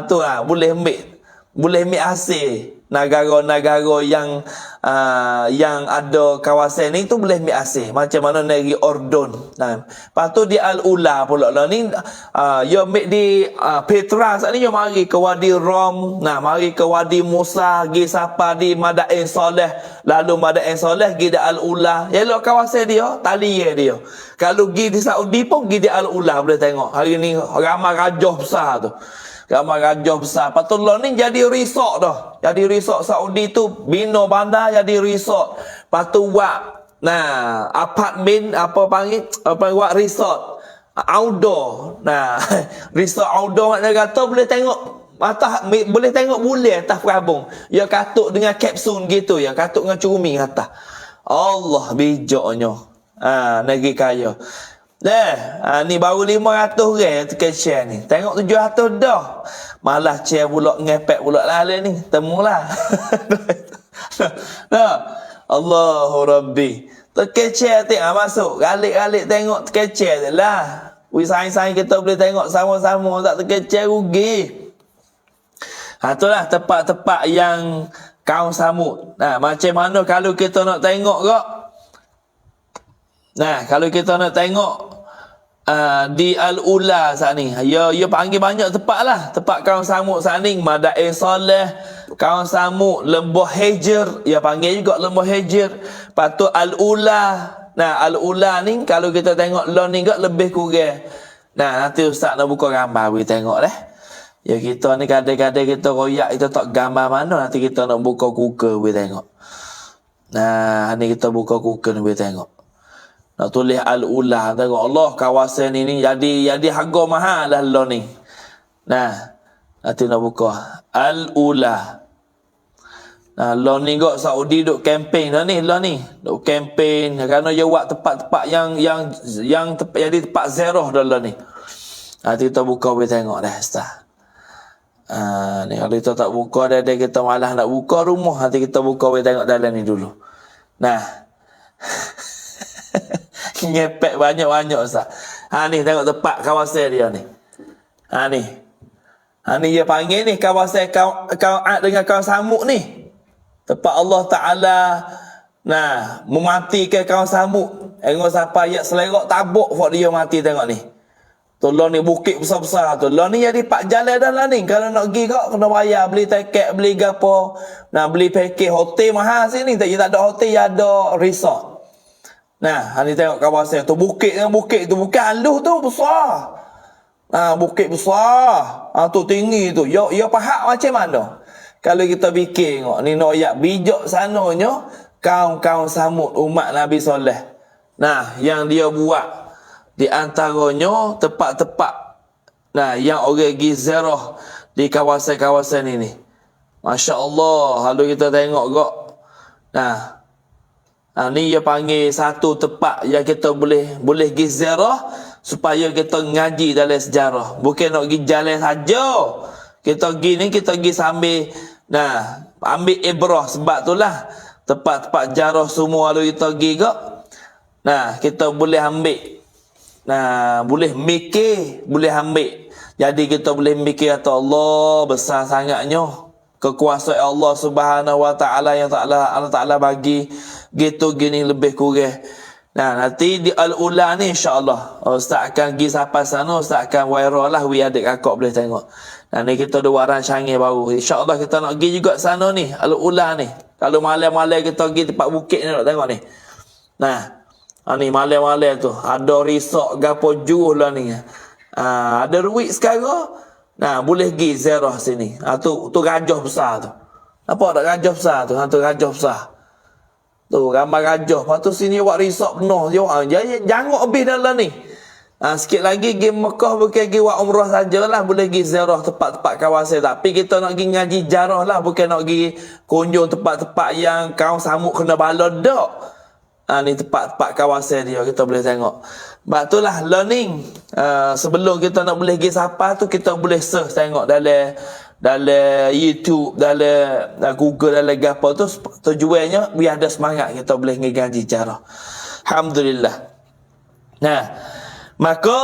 A: Tu lah boleh ambil hasil. Negara-negara yang ada kawasan ni tu boleh ambil hasil. Macam mana negeri Ordon. Nah, lepas tu di Al-Ula pula lah ni, dia ambil di Petra saat ni, dia mari ke Wadi Rom. Nah, mari ke Wadi Musa, pergi sapa di Madain Soleh. Lalu Madain Soleh pergi di Al-Ula. Yalah kawasan dia, tali dia. Kalau pergi di Saudi pun pergi di Al-Ula, boleh tengok. Hari ni ramai rajah besar tu. Ramai rajah besar. Patutlah ni jadi resort dah. Jadi resort Saudi tu, bina bandar jadi resort. Patut buat, nah, apartmen, buat resort. Outdoor. Nah, resort outdoor maknanya kata boleh tengok boleh tengok bulan atas perabung. Ya katuk dengan kapsul gitu ya. Katuk dengan cermin atas. Allah bijaknya. Negeri kaya. Ni baru 500 orang tekan share ni. Tengok 700 dah. Malah share pula ngepek pula lah ni. Temulah. Nah, Allahu Rabbi. Tekan share tengok masuk. Galik-galik tengok tekan share je lah. Saing-saing kita boleh tengok sama-sama. Tak tekan share rugi. Itulah tempat-tempat yang kaum Samud. Nah, macam mana kalau kita nak tengok kak? Nah, kalau kita nak tengok di Al-Ula saat ni, ya panggil banyak tempat lah. Tempat kaum Samud saat ni, Madain Soleh, kaum Samud, Lembah Hijr, ya panggil juga Lembah Hijr. Lepas tu Al-Ula. Nah, Al-Ula ni kalau kita tengok lah ni lebih kurang. Nah, nanti Ustaz nak buka gambar bagi tengok Ya kita ni kadang-kadang kita royak, kita tak gambar mana, nanti kita nak buka Google boleh tengok. Nah, ni kita buka Google boleh tengok. Nak tulis Al-Ula, tengok Allah kawasan ini jadi harga mahal lah lo ni. Nah, nanti nak buka Al-Ula. Nah, lo ni kok Saudi duk campaign dah ni, lo ni duk campaign kerana dia buat tempat-tempat yang jadi tempat zero dah lo ni. Nanti kita buka boleh tengok dah Ustaz. Ni kalau kita tak buka dia kita malah nak buka rumah, nanti kita buka boleh tengok dalam ni dulu. Nah. Ngepek banyak-banyak Ustaz. Ni tengok tempat kawasan dia ni. Ni dia panggil ni kawasan Ad dengan kaum Samud ni. Tempat Allah Taala mematikan kaum Samud. Tengok sampai ayat selerak tabuk buat dia mati, tengok ni. Tu lah ni bukit besar-besar tu. Lah ni jadi pak jalan dah lah ni. Kalau nak pergi kau kena bayar, beli tiket, beli gapo. Beli package hotel mahal sini. Tak ada hotel, ada resort. Ni tengok kawasan tu. Bukit dengan bukit tu. Bukan halus tu, besar. Bukit besar. Tu tinggi tu. Ya pahak macam mana? Kalau kita fikir tengok. Ni noyak bijak sananya. Kaum-kaum Samud, umat Nabi Soleh. Yang dia buat. Di antaranya tempat-tempat yang orang gizarah di kawasan-kawasan ini. Masya Allah, kalau kita tengok kok. Ni dia panggil satu tempat yang kita boleh gizarah supaya kita ngaji dalam sejarah. Bukan nak pergi jalan saja. Kita pergi ni, kita pergi sambil ambil ibrah. Sebab itulah tempat-tempat jarah semua kalau kita pergi kok. Kita boleh ambil. Boleh mikir, boleh ambil. Jadi kita boleh mikir kata Allah besar sangatnya kekuasaan Allah Subhanahu Wa Taala yang Allah Taala bagi gitu gini lebih kurang. Nanti di Al-Ula ni insya-Allah Ustaz akan pergi sampai sana, Ustaz akan viral lah, adik kakak boleh tengok. Ni kita ada waran canggih baru. Insya-Allah kita nak pergi juga sana ni, Al-Ula ni. Kalau malam-malam kita pergi tempat bukit ni nak tengok ni. Ni malam-malam tu ada resort gapo juh lah ni. Ada duit sekarang. Boleh pergi ziarah sini. Tu gajah besar tu. Nampak tak gajah besar tu? Tu gajah besar. Tu gambar gajah. Lepas tu sini buat resort penuh. Jangan habis dalam ni. Sikit lagi pergi Mekah bukan pergi buat umrah sajalah. Boleh pergi ziarah tempat-tempat kawasan. Tapi kita nak pergi ngaji jarah lah. Bukan nak pergi kunjung tempat-tempat yang kaum Samud kena bala dak. Ni tempat-tempat kawasan dia kita boleh tengok. Sebab itulah learning. Sebelum kita nak boleh pergi sapa tu, kita boleh search tengok dalam YouTube, dalam Google, dalam gapo tu. Tujuannya biar ada semangat kita boleh ngaji jarah. Alhamdulillah. Maka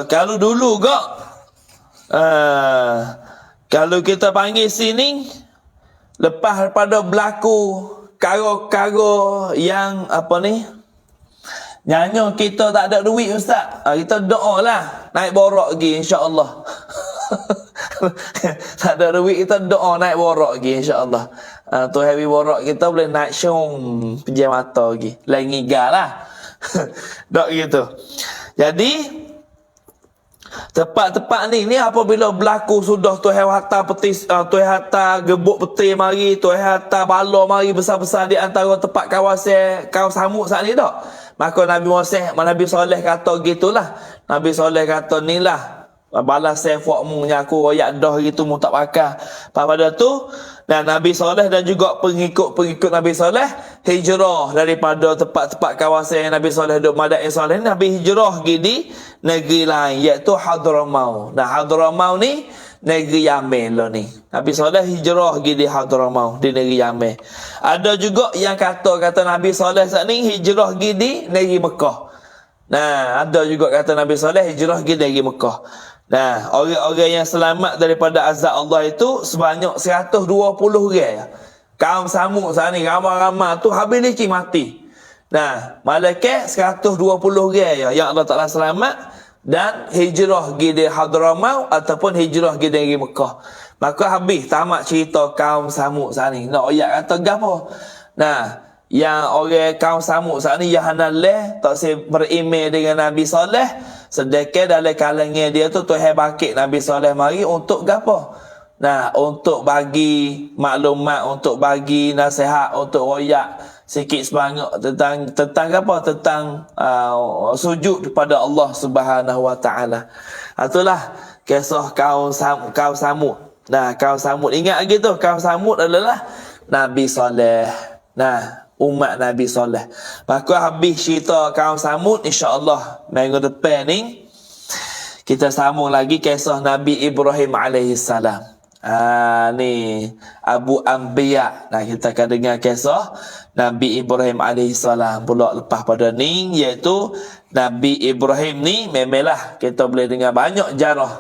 A: kalau dulu kok kalau kita panggil sini, lepas daripada berlaku karo-karo yang nyanyi kita tak ada duit Ustaz. Kita doa lah naik borak lagi insya-Allah. Tak ada duit, kita doa naik borak lagi insya-Allah. Tu hari borak kita boleh naik syum pejam mata lagi. Lain ngigal lah. Tak gitu. Jadi tempat-tempat ni apabila berlaku sudah Tuhan hantar petis, Tuhan hantar gebuk peti mari, Tuhan hantar bala mari besar-besar di antara tempat kawasan kaum Samud saat ni dak. Maka Nabi Soleh kata gitulah. Nabi Soleh kata nilah balas saya fakmu nya aku royak dah gitu mu tak pakai. Pada tu Nabi Soleh dan juga pengikut Nabi Soleh hijrah daripada tempat-tempat kawasan yang Nabi Soleh duduk Madain Soleh. Nabi hijrah pergi di negeri lain iaitu Hadramaut. Hadramaut ni negeri Yaman lah ni. Nabi Soleh hijrah pergi di Hadramaut di negeri Yaman. Ada juga yang kata Nabi Soleh saat ni hijrah pergi di negeri Mekah. Ada juga kata Nabi Soleh hijrah pergi di negeri Mekah. Orang-orang yang selamat daripada azab Allah itu sebanyak 120 orang. Kaum Samud saat ni ramai-ramai tu habis licin mati. Malaikat 120 orang yang Allah Ta'ala selamat dan hijrah pergi di Hadramaut ataupun hijrah pergi di negeri Mekah. Maka habis tamat cerita kaum Samud saat ni. Nak ayat kata gapo? yang orang kaum Samud saat ni yang hanaleh tak se berimej dengan Nabi Saleh, sedekah dalam kalangan dia tu Tuhan bakit Nabi Saleh mari untuk gapo? Nah, untuk bagi maklumat, untuk bagi nasihat, untuk royak sikit sebanyak tentang apa? Tentang sujud kepada Allah Subhanahu Wa Taala. Itulah kisah kaum Samud. Nah, kaum Samud ingat lagi tu, kaum Samud adalah Nabi Saleh. Nah, umat Nabi Saleh. Maka habis cerita kaum Samud, insya-Allah minggu depan ni kita sambung lagi kisah Nabi Ibrahim alaihi salam. Ni Abu Anbiya. Nah, kita akan dengar kisah Nabi Ibrahim AS pula lepas pada ni, iaitu Nabi Ibrahim ni memanglah kita boleh dengar banyak jarah.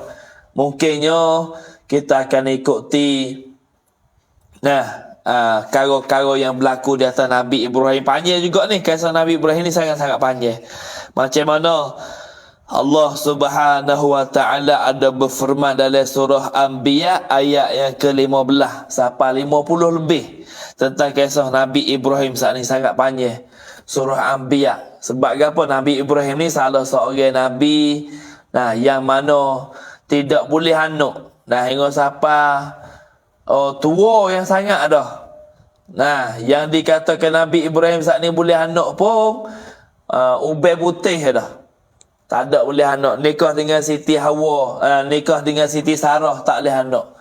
A: Mungkinnya kita akan ikuti karo-karo yang berlaku di atas Nabi Ibrahim. Panjang juga ni kisah Nabi Ibrahim ni, sangat-sangat panjang. Macam mana Allah Subhanahu Wa Taala ada berfirman dalam surah Anbiya ayat yang ke-15 sampai 50 lebih tentang kisah Nabi Ibrahim. Saat ni sangat panjang surah Anbiya. Sebab apa? Nabi Ibrahim ni salah seorang nabi yang mana tidak boleh anak. Hingga sampai tua yang sangat dah. Yang dikatakan Nabi Ibrahim saat ni boleh anak pun ubai putih dah. Tak ada boleh anak. Nikah dengan Siti Hawa, nikah dengan Siti Sarah tak boleh anak.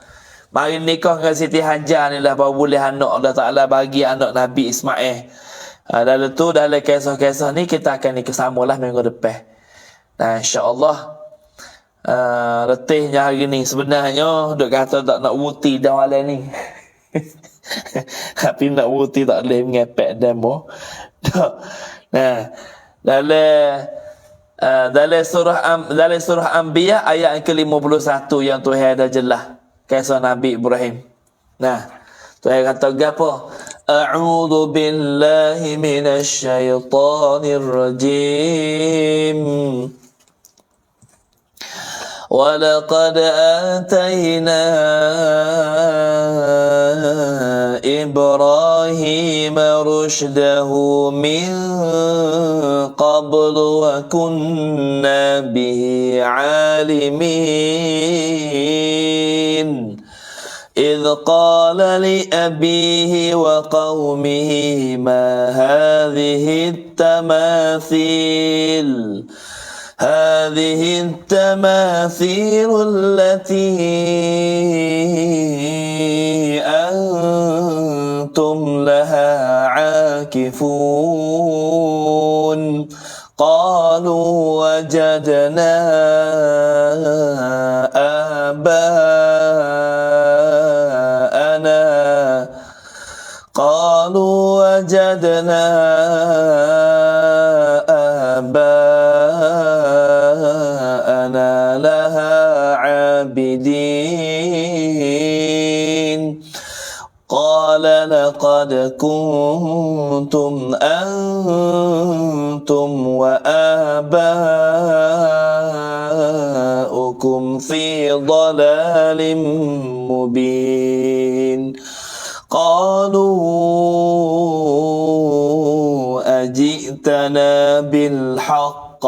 A: Mari nikah dengan Siti Hajar ni lah baru boleh anak. Allah Ta'ala bagi anak Nabi Ismail. Dalam tu, dalam kisah-kisah ni kita akan sambunglah minggu depan. InsyaAllah letihnya hari ni. Sebenarnya duk kata tak nak wuti dah malam ni. Tapi nak wuti tak boleh mengepek demo. Dalam surah Anbiya ayat yang ke-51 yang Tuhan dah jelas kisah Nabi Ibrahim. Tuhan kata gapo? A'udzu billahi minasy syaithanir rajim. وَلَقَدْ آتَيْنَا إِبْرَاهِيمَ رُشْدَهُ مِنْ قَبْلُ وَكُنَّا بِهِ عَالِمِينَ إِذْ قَالَ لِأَبِيهِ وَقَوْمِهِ مَا هَذِهِ التَّمَاثِيلُ التي أنتم لها عاكفون قالوا وجدنا آباءنا لها عابدين قال لقد كنتم أنتم وآباؤكم في ضلال مبين قالوا أجئتنا بالحق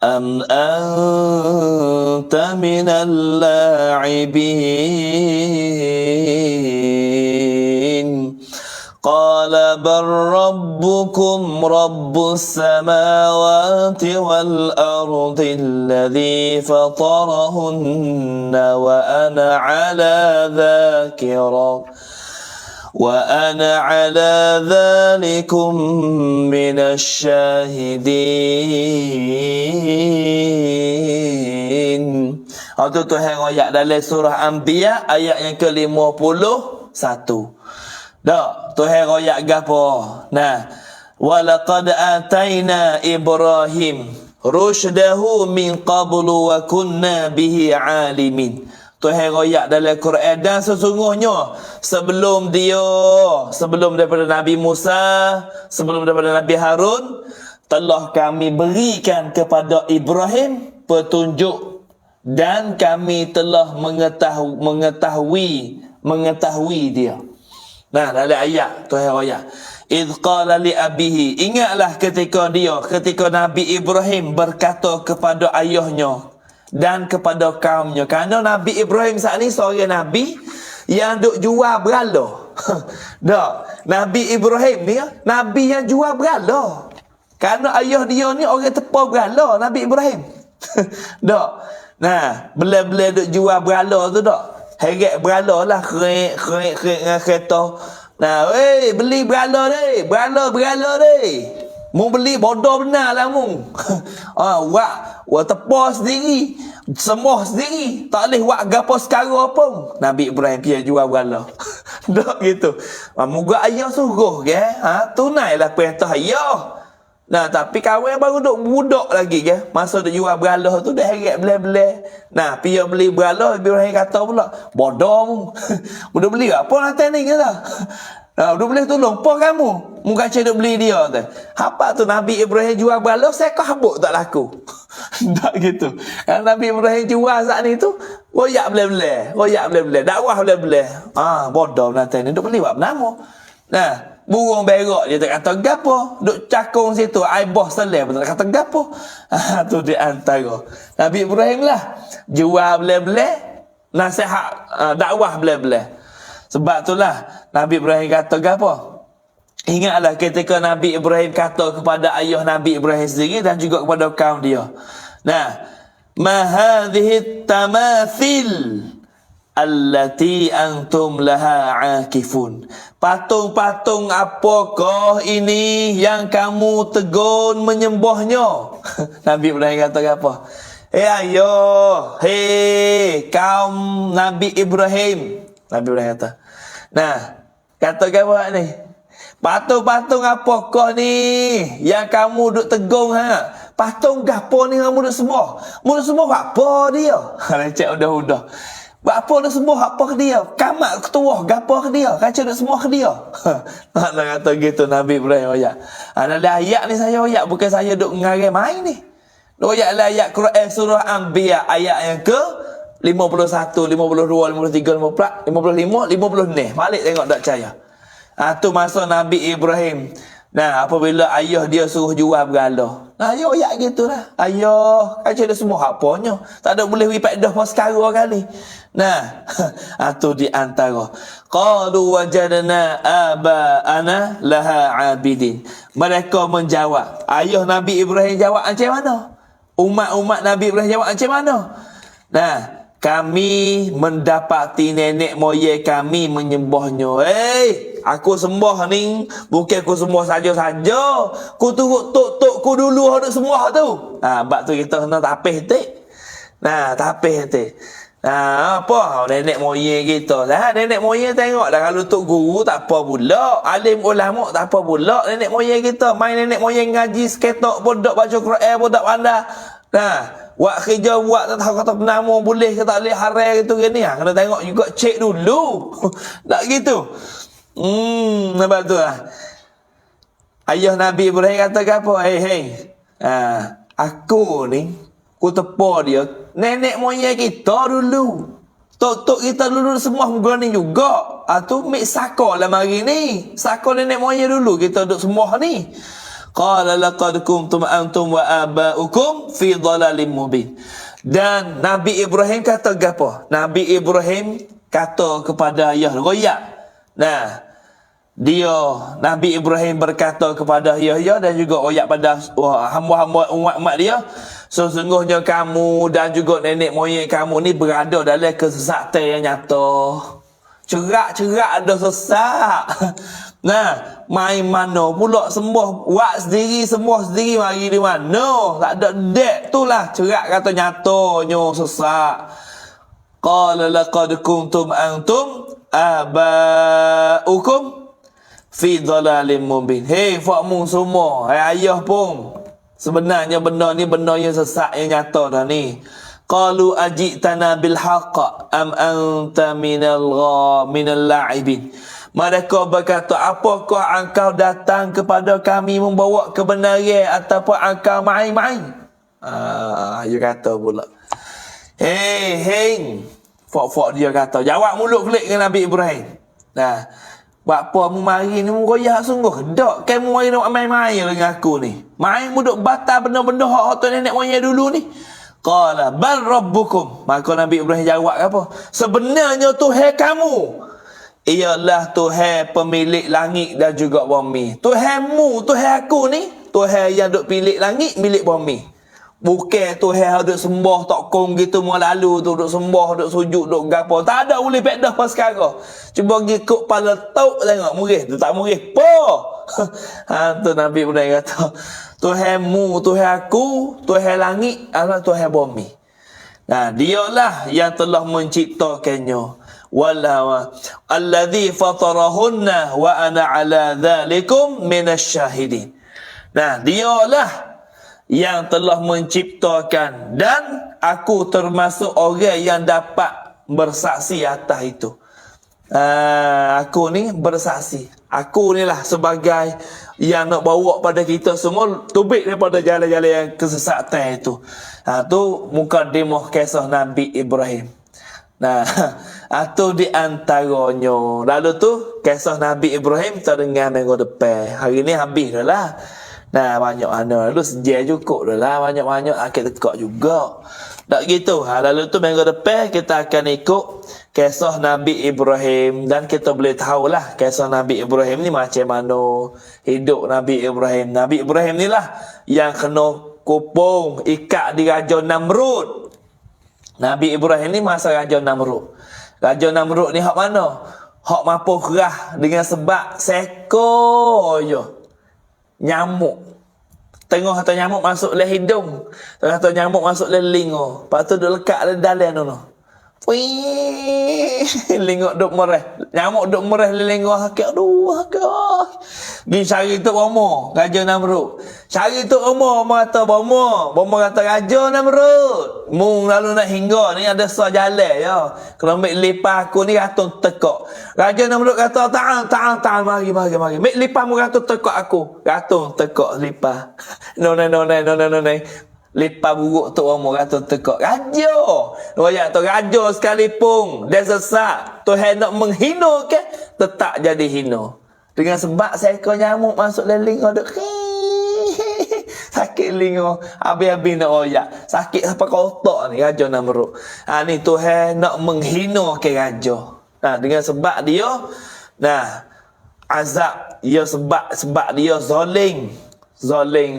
A: أم أنت من اللاعبين قال بل ربكم رب السماوات والأرض الذي فطرهن وأنا على ذلكم من الشاهدين. Itu Tuhan ayat dalam surah Anbiya ayat yang ke-51. Tuhan ayat gapo? Walaqad ataina Ibrahim rushdahu min qablu wa kunna bihi alimin. Tuhan royak dalam Quran, dan sesungguhnya sebelum daripada Nabi Musa, sebelum daripada Nabi Harun, telah kami berikan kepada Ibrahim petunjuk dan kami telah mengetahui dia. Dalam ayat Tuhan royak idh qala li abihi, ingatlah ketika Nabi Ibrahim berkata kepada ayahnya dan kepada kaumnya. Kerana Nabi Ibrahim saat ni seorang Nabi yang duk jual berhala. Dak, Nabi Ibrahim ni Nabi yang jual berhala. Kerana ayah dia ni orang tepa berhala, Nabi Ibrahim. Dak. Nah, bela-bela duk jual berhala tu dak. Heret berhala lah, kerek dengan kereta. Nah, beli berhala deh, berhala deh. Mu beli bodoh benar lah mu. Wak tepa sendiri, semua sendiri. Tak boleh wak gapo sekarang pun. Nabi Ibrahim dia jual berhala. Dak gitu. Moga ayah suruh ke? Tunailah perintah ayah. Nah, tapi kawan baru duk budak lagi ke? Masa duk jual berhala tu dah heret bela-bela. Nah, pergi beli berhala, Ibrahim kata pula, bodoh mu. Budak beli apa nanti ni kata. Nah, budak beli tolong apa kamu? Muka cik duk beli dia tu. Apa tu Nabi Ibrahim jual berhala, saya kau habuk tak laku. Tak gitu. Yang Nabi Ibrahim jual saat ni tu, royak bela-bela, dakwah bela-bela. Bodoh nanti ni duk beli buat nama. Nah, burung berak dia tak kata gapo, duk cakung situ aibah seleh pun tak kata gapo. Tu di antara Nabi Ibrahim lah jual bela-bela, nasihat dakwah bela-bela. Sebab itulah Nabi Ibrahim kata gapo, ingatlah ketika Nabi Ibrahim kata kepada ayah Nabi Ibrahim sendiri dan juga kepada kaum dia. Nah, ma hadhihi tamathil allati antum laha akifun. Patung-patung apakah ini yang kamu tegun menyembahnya? Nabi Ibrahim kata apa? Ayah, kaum Nabi Ibrahim. Nabi Ibrahim kata. Nah, kata apa ni? Patung-patung apakah ni yang kamu duk tegung Patung gapo ni kamu duk sembah? Mu duk sembah apa dia? Lecek udah-udah. Buat apa nak semua apa ke dia? Kamat ketua gapo ke dia? Kaca nak semua ke dia? Nak kata gitu Nabi Ibrahim ayat. Dalam ayat ni saya ayat, bukan saya duk ngarang main ni. Ayat lah ayat Quran surah Anbiya ayat yang ke 51, 52, 53, 54, 55, 56. Balik tengok tak percaya. Tu masa Nabi Ibrahim. Nah, apabila ayah dia suruh jual berhala. Nah, ayah gitulah. Ayah, kaca dia semua apanya. Tak ada boleh wipat dah pas sekarang kali. Nah, tu di antara. Qalu wajadna aba'ana laha abidin. Mereka menjawab. Ayah Nabi Ibrahim jawab macam mana? Umat-umat Nabi Ibrahim jawab macam mana? Nah, kami mendapati nenek moyang kami menyembahnya. Aku sembah ni bukan aku sembah saja-saja. Ku turut tok-tokku dulu ada sembah tu. Bab tu kita kena tapih tik. Nah, tapih tik. Apa nenek moyang kita. Nenek moyang tengok dah kalau tok guru tak apa pula. Alim ulama tak apa pula. Nenek moyang kita main nenek moyang ngaji seketok bodak baca Quran bodak pandai. Nah, buat kerja buat tak tahu kata nama boleh ke tak boleh haram gitu gini. Kena tengok juga cek dulu. Tak gitu. Nampak tu lah. Ayah Nabi Ibrahim kata apa? Aku ni, ku tepa dia. Nenek moyang kita dulu. Tok-tok kita dulu semua muka ni juga. Tu mik saka lah mari ni. Saka nenek moyang dulu kita duduk semua ni. Qala laqad kuntum antum wa aba'ukum fi dhalalim mubin. Dan Nabi Ibrahim kata apa? Nabi Ibrahim kata kepada ayah royak. Nah, dia Nabi Ibrahim berkata kepada Yahya dan juga royak pada hamba-hamba umat dia, sesungguhnya kamu dan juga nenek moyang kamu ni berada dalam kesesatan yang nyata. Cerak-cerak ada sesat. Nah, main mana pula sembah buat sendiri semua sendiri mari di mana? Tak ada dek itulah cerak kata nyatanya sesat. Qala laqad kuntum antum aba'ukum fi dhalalim mubin. Fakmu semua, ayah pun sebenarnya benda ni benda yang sesat yang nyata dah ni. Qalu ajitana bil haqq am anta minal la'ibin. Mereka berkata, apakah engkau datang kepada kami membawa kebenaran ataupun engkau main-main? Dia kata pula. Fok dia kata. Jawab mulut pelik dengan Nabi Ibrahim. Nah, Buat apa mu mari ni mu royak sungguh? Dak, kamu mari nak main-main dengan aku ni. Main mu duk batal benda-benda hak nenek moyang dulu ni. Qala bal rabbukum. Maka Nabi Ibrahim jawab apa? Sebenarnya Tuhan kamu ialah Tuhan pemilik langit dan juga bumi. Tuhanmu, Tuhan aku ni, Tuhan yang duk pilih langit, milik bumi. Bukan Tuhan duk sembah tok kong gitu mu lalu tu duk sembah, duk sujud, duk gapo. Tak ada boleh pedah pas sekarang. Cuba ngikut kepala tok tengok murih, tu tak murih. Po. Ha tu Nabi Ibrahim kata, Tuhanmu, Tuhan aku, Tuhan langit, adalah Tuhan bumi. Nah, dialah yang telah menciptakannya. Wala alladhi fatarahunna wa ana ala dhalikum minasyahidin. Nah, dialah yang telah menciptakan dan aku termasuk orang yang dapat bersaksi atas itu. Aku ni bersaksi. Aku ni lah sebagai yang nak bawa pada kita semua tubik daripada jalan-jalan yang kesesatan itu. Tu mukadimah kisah Nabi Ibrahim. Nah, itu di antaranya. Lalu tu kisah Nabi Ibrahim kita dengar minggu depan. Hari ni habis dah lah. Nah, banyak mana. Lalu sejak cukup dah lah. Banyak-banyak akhir tekak juga. Tak gitu. Lalu tu minggu depan kita akan ikut kisah Nabi Ibrahim. Dan kita boleh tahulah kisah Nabi Ibrahim ni macam mana hidup Nabi Ibrahim. Nabi Ibrahim ni lah yang kena kupung ikat di Raja Namrud. Nabi Ibrahim ni masa Raja Namrud. Raja Namrud ni hak mana? Hak mampu kerah dengan sebab seekor je nyamuk. Tengok atau nyamuk masuk le hidung, tengok atau nyamuk masuk le lingo. Lepas tu duk lekat le dalam tu. Wih, lingok duk mereh. Nyamuk duk mereh le lingo hakik. Aduh, hakik. Gi cari tu bomo, Raja Namrud. Cari tu bomo kata bomo. Bomo kata Raja Namrud. Mung lalu nak hingga ni ada sah jalan ya. Kalau mek lipas aku ni ratung tekak. Raja Namrud kata ta'al mari. Mek lipas mu ratung tekak aku. Ratung tekak lipas. No. Lipas buruk tu bomo ratung tekak. Raja. Royak tu raja sekalipun dia sesat. Tuhan nak menghina ke? Tetap jadi hina. Dengan sebab seekor nyamuk masuk dalam lingo duk sakit lingo habis-habis nak royak. Sakit sampai ke otak ni Raja Namrud. Ni Tuhan nak menghina ke raja. Dengan sebab dia azab dia sebab dia zalim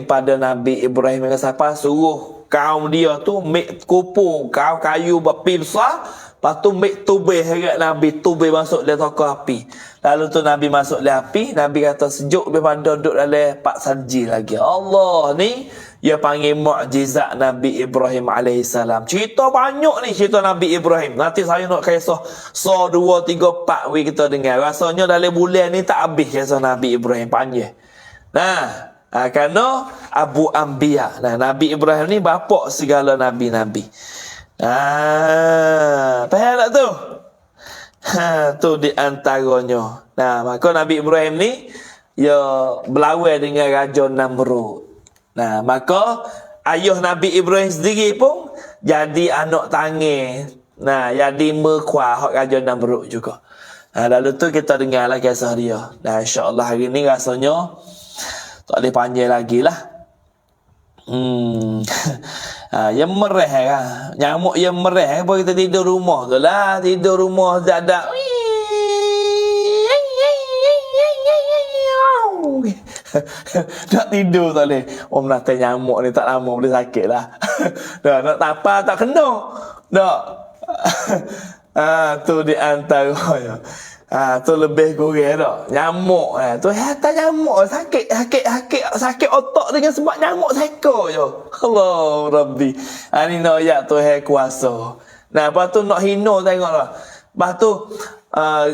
A: pada Nabi Ibrahim. Siapa suruh kaum dia tu mek kupung kau kayu berpi besar. Lepas tu mek tubih heret Nabi tubih masuk dalam tokok api. Lalu tu Nabi masuk dalam api, Nabi kata sejuk daripada duduk dalam pak salji lagi. Allah ni dia panggil mukjizat Nabi Ibrahim alaihissalam. Cerita banyak ni cerita Nabi Ibrahim. Nanti saya nak kisah 2, 3, 4 we kita dengar. Rasanya dalam bulan ni tak habis kisah Nabi Ibrahim panjang. Kerana Abu Anbiya. Nabi Ibrahim ni bapa segala nabi-nabi. Faham tak tu? Tu di antaranya. Maka Nabi Ibrahim ni dia berlawan dengan Raja Namrud. Maka ayah Nabi Ibrahim sendiri pun jadi anak tangan. Jadi mekuah hak Raja Namrud juga. Lalu tu kita dengarlah kisah dia. InsyaAllah hari ni rasanya tak boleh panjang lagi lah. Yang mereh kan. Nyamuk yang mereh apa kita tidur rumah tu lah. Tidur rumah dadak. Tak tidur tak boleh. Menata nyamuk ni tak lama boleh sakit lah. Nak tapa tak kena. Tu di antaranya. Tu lebih kurang tak. Nyamuk tu tak nyamuk sakit otak dengan sebab nyamuk seko je. Allah Rabbi. Ni nak ayat Tuhan kuasa. Lepas tu nak hina tengoklah. Lepas tu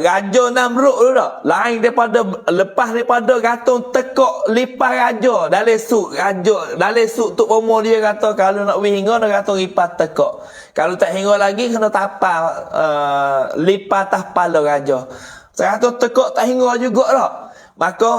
A: Raja Namrud tu tak. Lain lepas daripada gatung tekak lipas raja dalam suk raja. Dalam suk tu umur dia kata kalau nak hingga nak gatung lipas tekak. Kalau tak hingga lagi kena tapal lipas atas kepala raja. Saya kata tekak tak hingga juga tak. Maka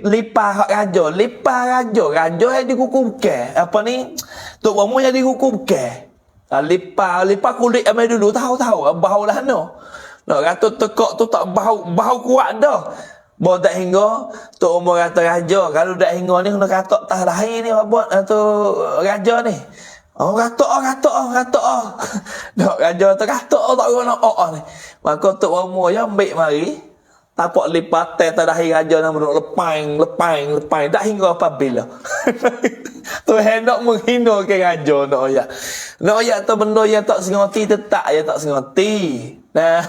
A: lipas raja yang dikukuhkan. Apa ni? Tok umur yang dikukuhkan. Lipas kulit amai dulu tahu bau lah no. Nak kata tekak tu tak bau kuat dah. Bawa tak hingga tu umur kata raja. Kalau tak hingga ni nak kata tak lahir ni buat tu raja ni. Kata. Nak raja tu kata tak guna ni. Maka tu umur yang ambil mari. Tapak lipat tak lahir raja nak lepang. Tak hingga apabila. Tu hendak menghina ke raja nak ya. Nak ya tu benda yang tak sengerti tetap ya tak sengerti. Nah,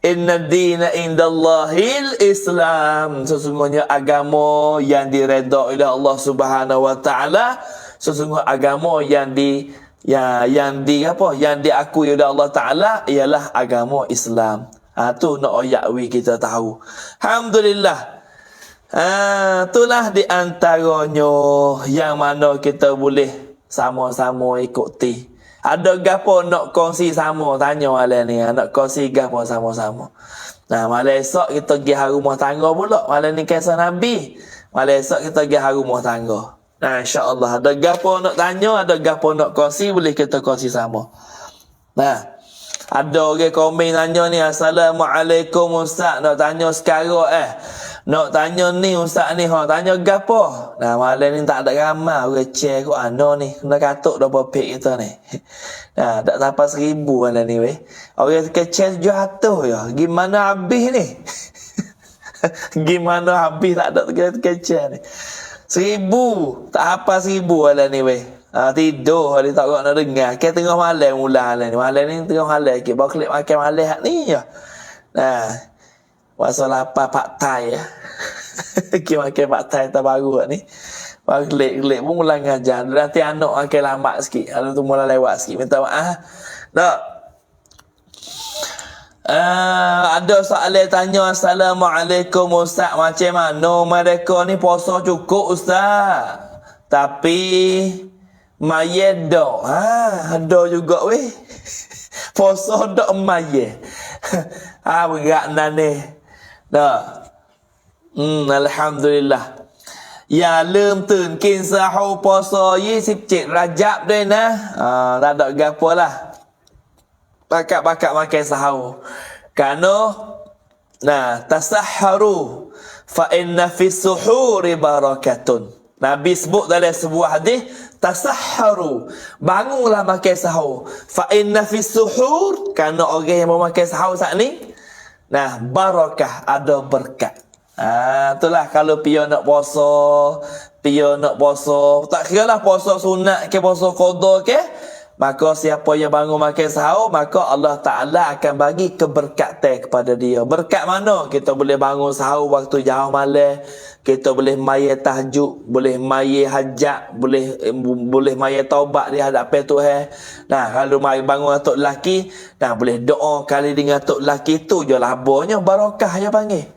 A: inna dina indallahil Islam. Sesungguhnya agama yang diredha oleh Allah Subhanahu wa taala, sesungguhnya agama yang diakui oleh Allah taala ialah agama Islam. Tu nak ayat kita tahu. Alhamdulillah. Itulah di antaranya yang mana kita boleh sama-sama ikuti. Ada gapo nak kongsi sama tanya malam ni, nak kongsi gapo sama-sama. Nah, malam esok kita pergi hari rumah tangga pula. Malam ni kisah Nabi. Malam esok kita pergi hari rumah tangga. Nah, insya-Allah ada gapo nak tanya, ada gapo nak kongsi, boleh kita kongsi sama. Nah, ada orang komen tanya ni, Assalamualaikum Ustaz, nak tanya sekarang nak tanya ni Ustaz ni, tanya gapo? Nah, malam ni tak ada ramai orang share kat ana ni. Kena katuk dah topik kita ni. Nah, tak sampai 1000 malam ni weh. Orang kecil 700 ya. Gimana habis ni? Gimana habis tak ada kecil ni? 1000, tak apa 1000 malam ni weh. Tidur hari tak nak dengar. Ke tengah malam mula malam ni. Malam ni tengah malam ke. Bawa klik makan malam ni ya. Nah, masa lapar Pak Thai ya. Kita makan Pak Thai terbaru ni. Klik pun mula ngajar. Nanti anak makan lambat sikit. Kalau tu mula lewat sikit. Minta maaf. Tak. Ada soalan tanya, Assalamualaikum Ustaz, macam mana mereka ni puasa cukup Ustaz? Tapi mayat dak. Ada juga weh. Puasa dak mayat. Berat nane. Dah. Alhamdulillah. Ya lem tun kin sahur puasa 27 Rajab dah nah. Tak ada gapo lah. Bakat makan sahur. Kerana tasahharu fa inna fi suhuri barakatun. Nabi sebut dalam sebuah hadis, tasahharu, bangunlah makan sahur. Fa inna fi suhur, kerana orang yang mau makan sahur saat ni, barakah, ada berkat. Itulah kalau pion nak puasa, tak kira lah puasa sunat ke puasa qada ke, maka siapa yang bangun makan sahur, maka Allah Ta'ala akan bagi keberkatan kepada dia. Berkat mana? Kita boleh bangun sahur waktu jauh malam, kita boleh maya tahajud, boleh maya hajat, boleh maya taubat di hadapan Tuhan. Kalau mari bangun atuk lelaki, boleh doa kali dengan atuk lelaki, tu je labanya barakah yang panggil.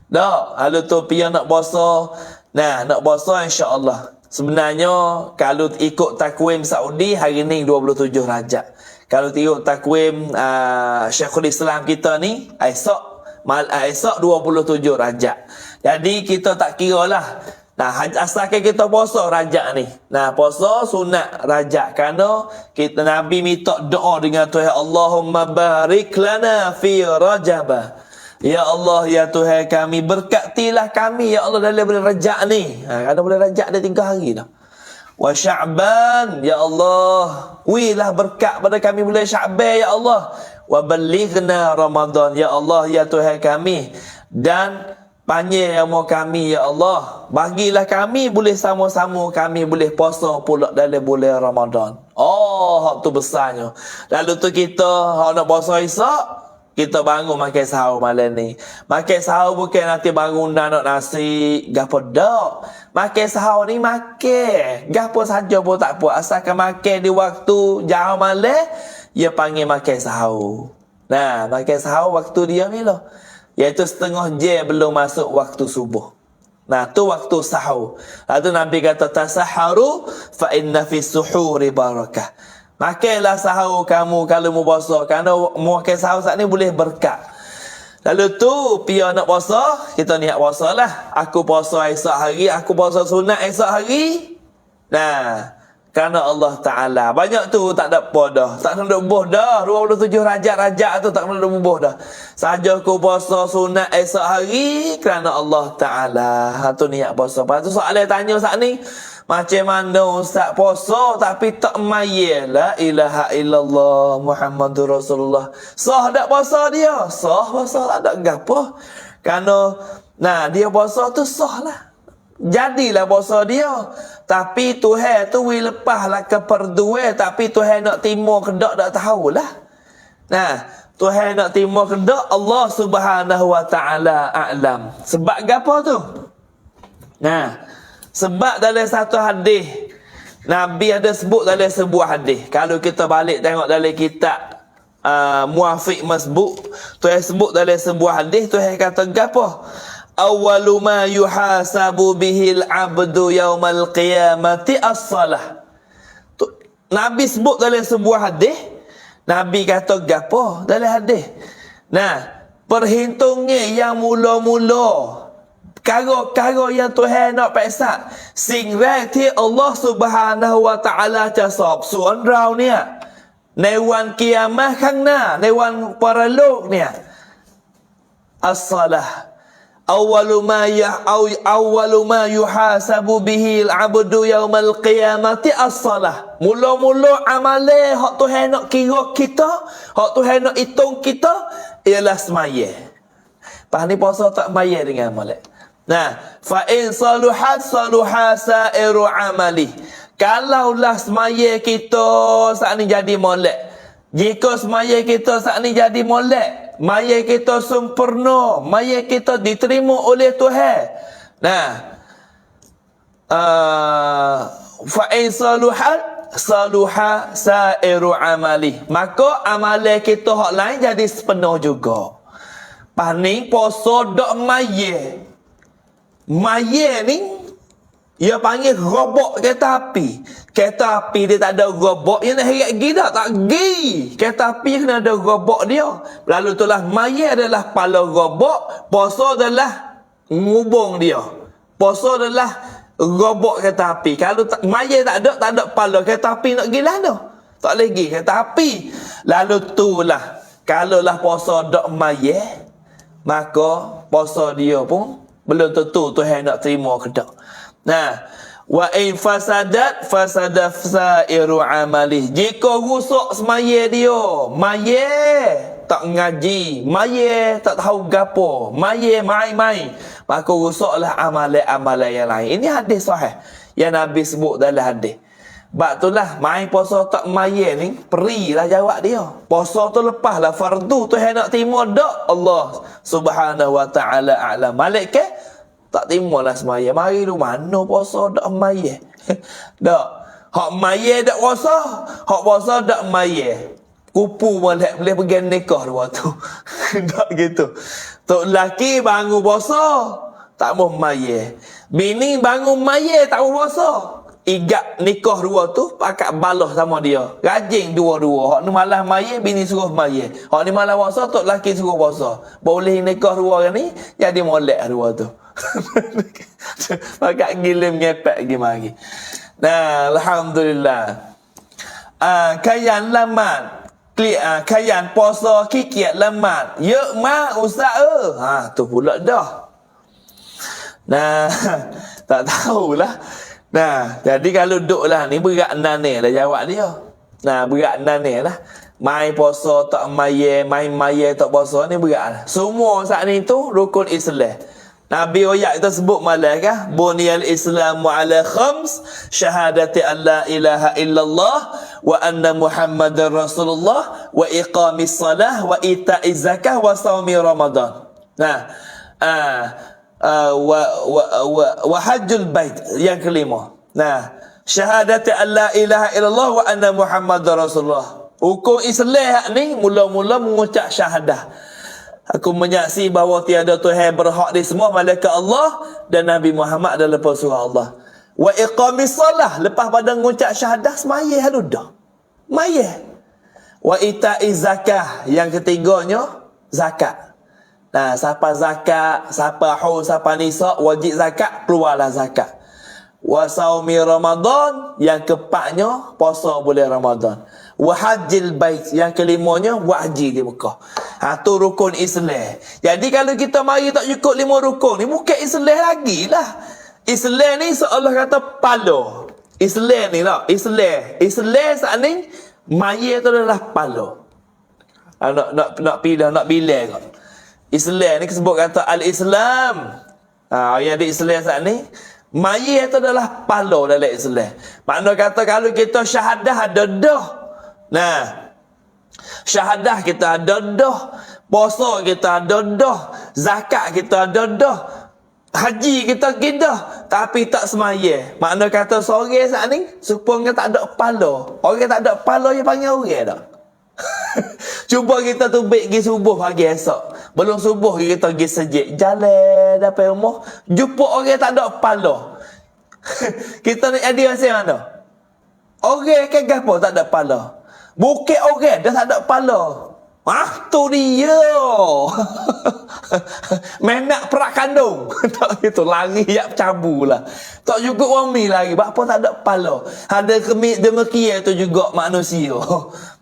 A: Tak, kalau tu pian nak puasa, nak puasa insya-Allah. Sebenarnya kalau ikut takwim Saudi hari ni 27 Rajab. Kalau ikut takwim Syekhul Islam kita ni esok 27 Rajab. Jadi kita tak kira lah. Asalkan kita puasa Rajab ni. Puasa sunat Rajab. Kerana kita Nabi minta doa dengan Tuhan, Allahumma barik lana fi Rajab. Ya Allah, ya Tuhan kami, berkatilah kami ya Allah dalam bulan Rajab ni. Kerana bulan Rajab dia 3 hari dah. Wa Sya'ban, ya Allah, wilah berkat pada kami bulan Sya'ban ya Allah. Wa balighna Ramadan, ya Allah, ya Tuhan kami, dan panjang umur kami ya Allah. Bagilah kami boleh sama-sama kami boleh puasa pula dalam bulan Ramadan. Hak tu besarnya. Lalu tu kita nak puasa esok, kita bangun makan sahur malam ni. Makan sahur bukan nanti bangun nak nasi, gapo dak. Makan sahur ni makan, gapo saja pun tak apa. Asalkan makan di waktu jauh malam, dia panggil makan sahur. Makan sahur waktu dia ni lah. Iaitu setengah jam belum masuk waktu subuh. Tu waktu sahur. Lalu Nabi kata, tasahharu fa inna fi suhuri barakah. Makanlah sahur kamu kalau mau puasa. Kerana mau makan sahur saat ni boleh berkat. Lalu tu, pian nak puasa, kita niat puasa lah. Aku puasa esok hari, aku puasa sunat esok hari. kerana Allah Ta'ala. Banyak tu tak ada apa dah. Tak kena bubuh dah. 27 rajak-rajak tu tak kena bubuh dah. Saja ku puasa sunat esok hari kerana Allah Ta'ala. Tu niat puasa. Lepas tu soalan tanya saat ni, macam mana Ustaz puasa tapi tak mayel la ilaha illallah Muhammadur Rasulullah. Sah tak puasa dia? Sah puasa tak ada gapo. Kerana dia puasa tu sah lah. Jadilah puasa dia. Tapi Tuhan tu will lepaslah keperduan, tapi Tuhan nak timur kedak tak tahulah. Tuhan nak timur kedak Allah Subhanahu wa taala a'lam. Sebab gapo tu? Sebab dalam satu hadis Nabi ada sebut dalam sebuah hadis. Kalau kita balik tengok dalam kitab Muwafiq Masbuk, Tuhan sebut dalam sebuah hadis, Tuhan kata gapo? Awwalu ma yuhasabu bihil abdu yaumal qiyamati as-salah. Nabi sebut dalam sebuah hadis, Nabi kata gapo dalam hadis? Perhitungnya yang mula-mula karo yang Tuhan nak paksa sing ti Allah Subhanahu wa taala cha sop suan rau ni ในวันกิยามะห์ข้างหน้าในวันปรโลกเนี่ยอัสศอลาห์อัวลุมายุฮาซาบุบิฮิลอับดุยามัลกิยามะติอัสศอลาห์mula-mula amale hak Tuhan nak kira kita, hak Tuhan nak hitung kita ialah semaya. Pas ni puasa tak maya dengan molek. Fa in saluhat saluha sa'iru amali. Kalaulah semaya kita saat ni jadi molek. Jika semaya kita saat ni jadi molek, maya kita sempurna, maya kita diterima oleh Tuhan. Fa in saluhat saluha sa'iru amali. Maka amalan kita hak lain jadi sepenuh juga. Pas ni puasa dak maya. Maya ni ia panggil robok kereta api. Kereta api dia tak ada robok, ia nak heret gila tak gi. Kereta api kena ada robok dia. Lalu itulah maya adalah kepala robok, puasa adalah ngubung dia. Puasa adalah robok kereta api. Kalau maya tak ada kepala kereta api nak gila dah. Tak lagi kereta api. Lalu itulah kalaulah puasa dak maya, maka puasa dia pun belum tentu Tuhan nak terima ke tak. Wa in fasadat fasada sa'iru amalih. Jika rusak semaya dia, maya tak ngaji, maya tak tahu gapo, maya mai-mai, maka rusaklah amalan-amalan yang lain. Ini hadis sahih yang Nabi sebut dalam hadis. Sebab itulah mai puasa tak maya ni perilah jawab dia. Puasa tu lepaslah fardu Tuhan nak terima dak Allah Subhanahu wa taala a'lam. Malaikat tak timulah semaya. Mari lu mana puasa dak maya. Dak. Hak maya dak puasa, hak puasa dak maya. Kupu boleh pergi nikah dua tu. Tak gitu. Tok laki bangun puasa, tak mau maya. Bini bangun maya tak mau puasa. Igak nikah dua tu pakat balah sama dia. Rajin dua-dua. Hak ni malah maya, bini suruh maya. Hak ni malah puasa, tok laki suruh puasa. Boleh nikah dua ni jadi molek dua tu. Pakat gila ngepek pergi mari. Alhamdulillah. Kayan lamat. Kayan puasa kikiat lamat. Ya ma ustaz tu pula dah. Tak tahulah. Jadi kalau duduklah ni berat nane lah jawab dia. Berat nane lah. Mai puasa tak maya, mai maya tak puasa ni berat lah. Semua saat ni tu rukun Islam. Nabi ayat kita sebut malah kah? Buniyal Islamu ala khams, syahadati an la ilaha illallah wa anna Muhammadar Rasulullah wa iqamis salah wa ita'iz zakah wa shaumi Ramadan. Wa hajjul bait yang kelima. Syahadati an la ilaha illallah wa anna Muhammadar Rasulullah. Hukum Islam ni mula-mula mengucap syahadah. Aku menyaksi bahawa tiada Tuhan berhak di semua malaikat Allah dan Nabi Muhammad adalah pesuruh Allah. Wa iqamis salah, lepas pada mengucap syahadah semaya halu dah. Maya. Wa ita'iz zakah, yang ketiganya zakat. Siapa zakat, siapa haul, siapa nisa wajib zakat, keluarlah zakat. wa saumi Ramadan, yang keempatnya puasa bulan Ramadan. Wa hajjil bait, yang kelimanya buat haji di Mekah. Tu rukun Islam. Jadi kalau kita mari tak cukup 5 rukun ni, bukan Islam lagi lah. Islam ni seolah kata palo. Islam ni tak, Islam saat ni maya tu adalah palo. Nak pilih, nak bilang kau. Islam ni sebut kata al-Islam. Yang ada Islam saat ni, maya tu adalah palo dalam Islam. Makna kata kalau kita syahadah ada dah. Nah, syahadah kita ada dah, puasa kita ada dah, zakat kita ada dah, haji kita dah, tapi tak semaya. Makna kata seorang saat ni supaya tak ada kepala. Orang tak ada kepala dia panggil orang tak. Cuba kita tu baik pergi subuh pagi esok, belum subuh kita pergi sejik jalan dapat rumah, jumpa orang tak ada kepala. Kita nak jadi macam mana? Orang kan gapo tak ada kepala. Bukit orang dah tak ada kepala. Tu dia. Menak perak kandung. Tak gitu, lari yak cabu lah. Tak juga wami lagi. Bapa tak ada kepala. Ada demikian tu juga manusia.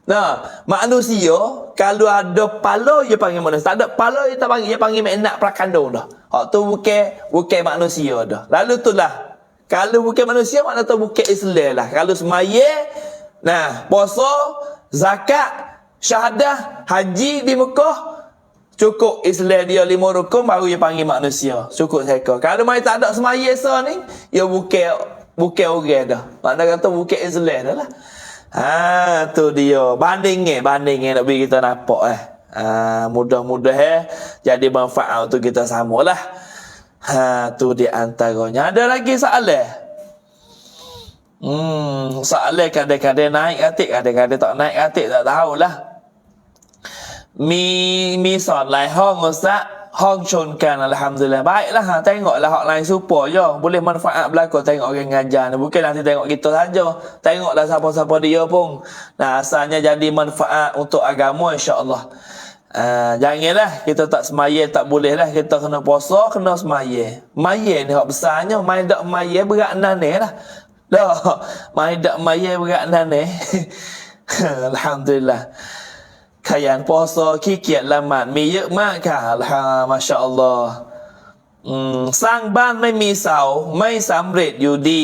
A: Nah, manusia kalau ada kepala dia panggil manusia. Tak ada kepala dia tak panggil, dia panggil menak perak kandung dah. Hak tu bukan manusia dah. Lalu tu lah. Kalau bukan manusia, makna tu bukan Islam lah. Kalau semaya, nah, puasa, zakat, syahadah, haji di Mekah, cukup Islam dia 5 rukun, baru dia panggil manusia. Cukup seka. Kalau mai tak ada semaya so ni, dia bukan orang dah. Makna kata bukan Islam dah lah. Tu dia. Bandingnya nak bagi kita nampak mudah-mudahan jadi manfaat untuk kita semua lah. Tu di antaranya. Ada lagi soalan? Soalan kadang-kadang naik atik, kadang-kadang tak naik atik, tak tahulah. Mi สอนหลายห้อง Ustaz, ห้องชนกัน Alhamdulillah. Baiklah, tengoklah hak lain supaya boleh manfaat berlaku. Tengok orang ngajar ni, bukan nanti tengok kita saja. Tengoklah siapa-siapa dia pun. Nah, asalnya jadi manfaat untuk agama, insya-Allah. Janganlah kita tak semaya, tak boleh lah. Kita kena puasa, kena semaya. Maya ni hak besarnya, mai dak maya berat nane lah. Dah, mai dak maya berat nane. Alhamdulillah. Kayan puasa kikiat lamat mi เยอะมากค่ะmasya-Allah. สร้างบ้านไม่มีเสาไม่สำเร็จอยู่ดี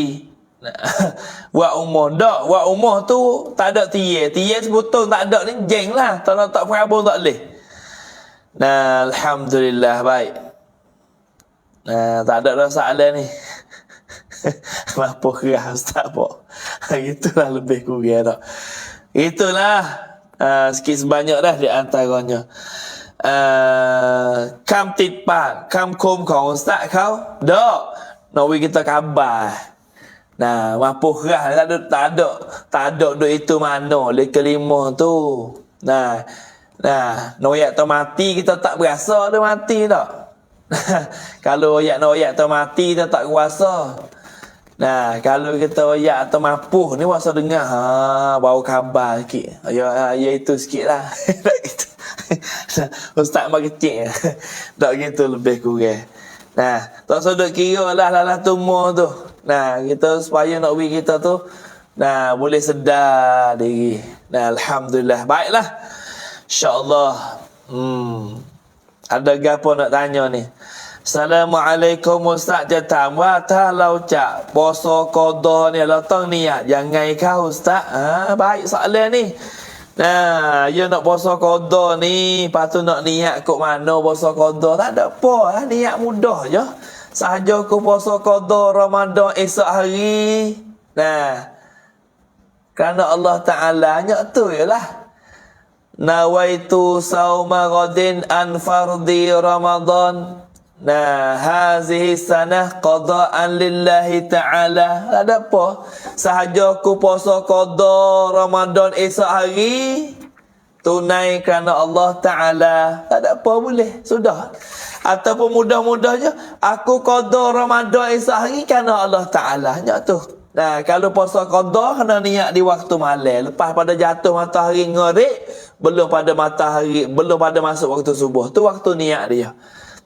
A: Wa umur dak, wa umur tu tak ada tiye sebutong tak ada ni jeng lah. Tak perabung tak boleh. Nah, alhamdulillah baik. Nah, tak ada dah soalan ni. Apa kerah Ustaz pok. Gitulah lebih kurang dak. Itulah sikit sebanyak dah di antaranya. คำติดปากคำคมของอุสตาเขาเด้อ nak bagi kita khabar. Nah, mampu kerah tak ada duit itu mana oleh kelima tu. Nah, noyak tu mati kita tak berasa dia mati tak. Kalau noyak tu mati kita tak kuasa. Nah, kalau kita oyak atau mampu ni masa dengar baru khabar sikit. Ya itu sikitlah. Tak gitu. Ustaz mak kecil. Tak gitu lebih kurang. Nah, tak sudut kira lah tumor tu. Nah, kita supaya nak bagi kita tu boleh sedar diri. Nah, alhamdulillah. Baiklah. Insya-Allah. Ada gapo nak tanya ni? Assalamualaikum Ustaz,จะถามว่าถ้าเราจะปสกดเนี่ยเราต้องนิยะยังไงคะอุสตา baik soalan ni. Nah, ya nak puasa qada ni, lepas tu nak niat kok mana puasa qada, tak ada apa, niat mudah je. Sahaja aku puasa qada Ramadan esok hari. Nah, kerana Allah Ta'ala nyak tu ialah nawaitu sauma ghadin an fardi Ramadan. Nah, hazihi sanah qada'an lillahi ta'ala. Tak ada apa. Sahaja aku puasa qada Ramadan esok hari, tunai kerana Allah Ta'ala. Tak ada apa, boleh. Sudah. Ataupun mudah-mudah je, aku qada Ramadan esok hari kerana Allah Ta'ala. Nya tu. Nah, kalau puasa qada kena niat di waktu malam. Lepas pada jatuh matahari ngerik, belum pada masuk waktu subuh. Tu waktu niat dia.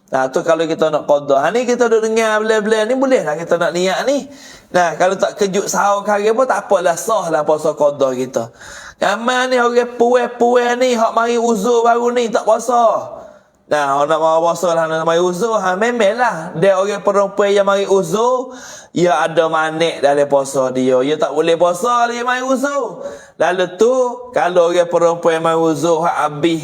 A: Nah, tu kalau kita nak qada. Ha, ni kita duk dengar bela-bela ni boleh lah kita nak niat ni. Nah, kalau tak kejut sahur kari pun tak apalah, sah lah puasa qada kita. Ramai ni orang puas-puas ni hak mari uzur baru ni tak puasa. Nah, orang nak mau puasa lah, nak mari uzur, ha memelah. Dia orang perempuan yang mari uzur, ia ada manik dalam puasa dia. Ia tak boleh puasa dia mari uzur. Lalu tu kalau orang perempuan mari uzur hak habis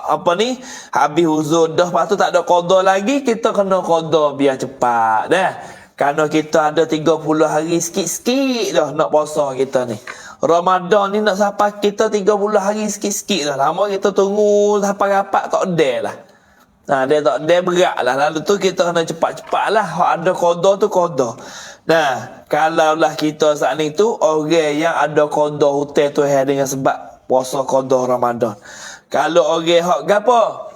A: apa ni? Habis uzur dah, lepas tu tak ada qada lagi, kita kena qada biar cepat dah. Kerana kita ada 30 hari sikit-sikit dah nak puasa kita ni. Ramadan ni nak sampai kita 30 hari sikit-sikit dah. Lama kita tunggu sampai rapat tak ada lah. Nah, dia tak ada berat lah. Lalu tu kita kena cepat-cepat lah. Hak ada qada tu qada. Nah, kalau lah kita saat ni tu orang yang ada qada hutang tu dengan sebab puasa qada Ramadan. Kalau orang hak gapo?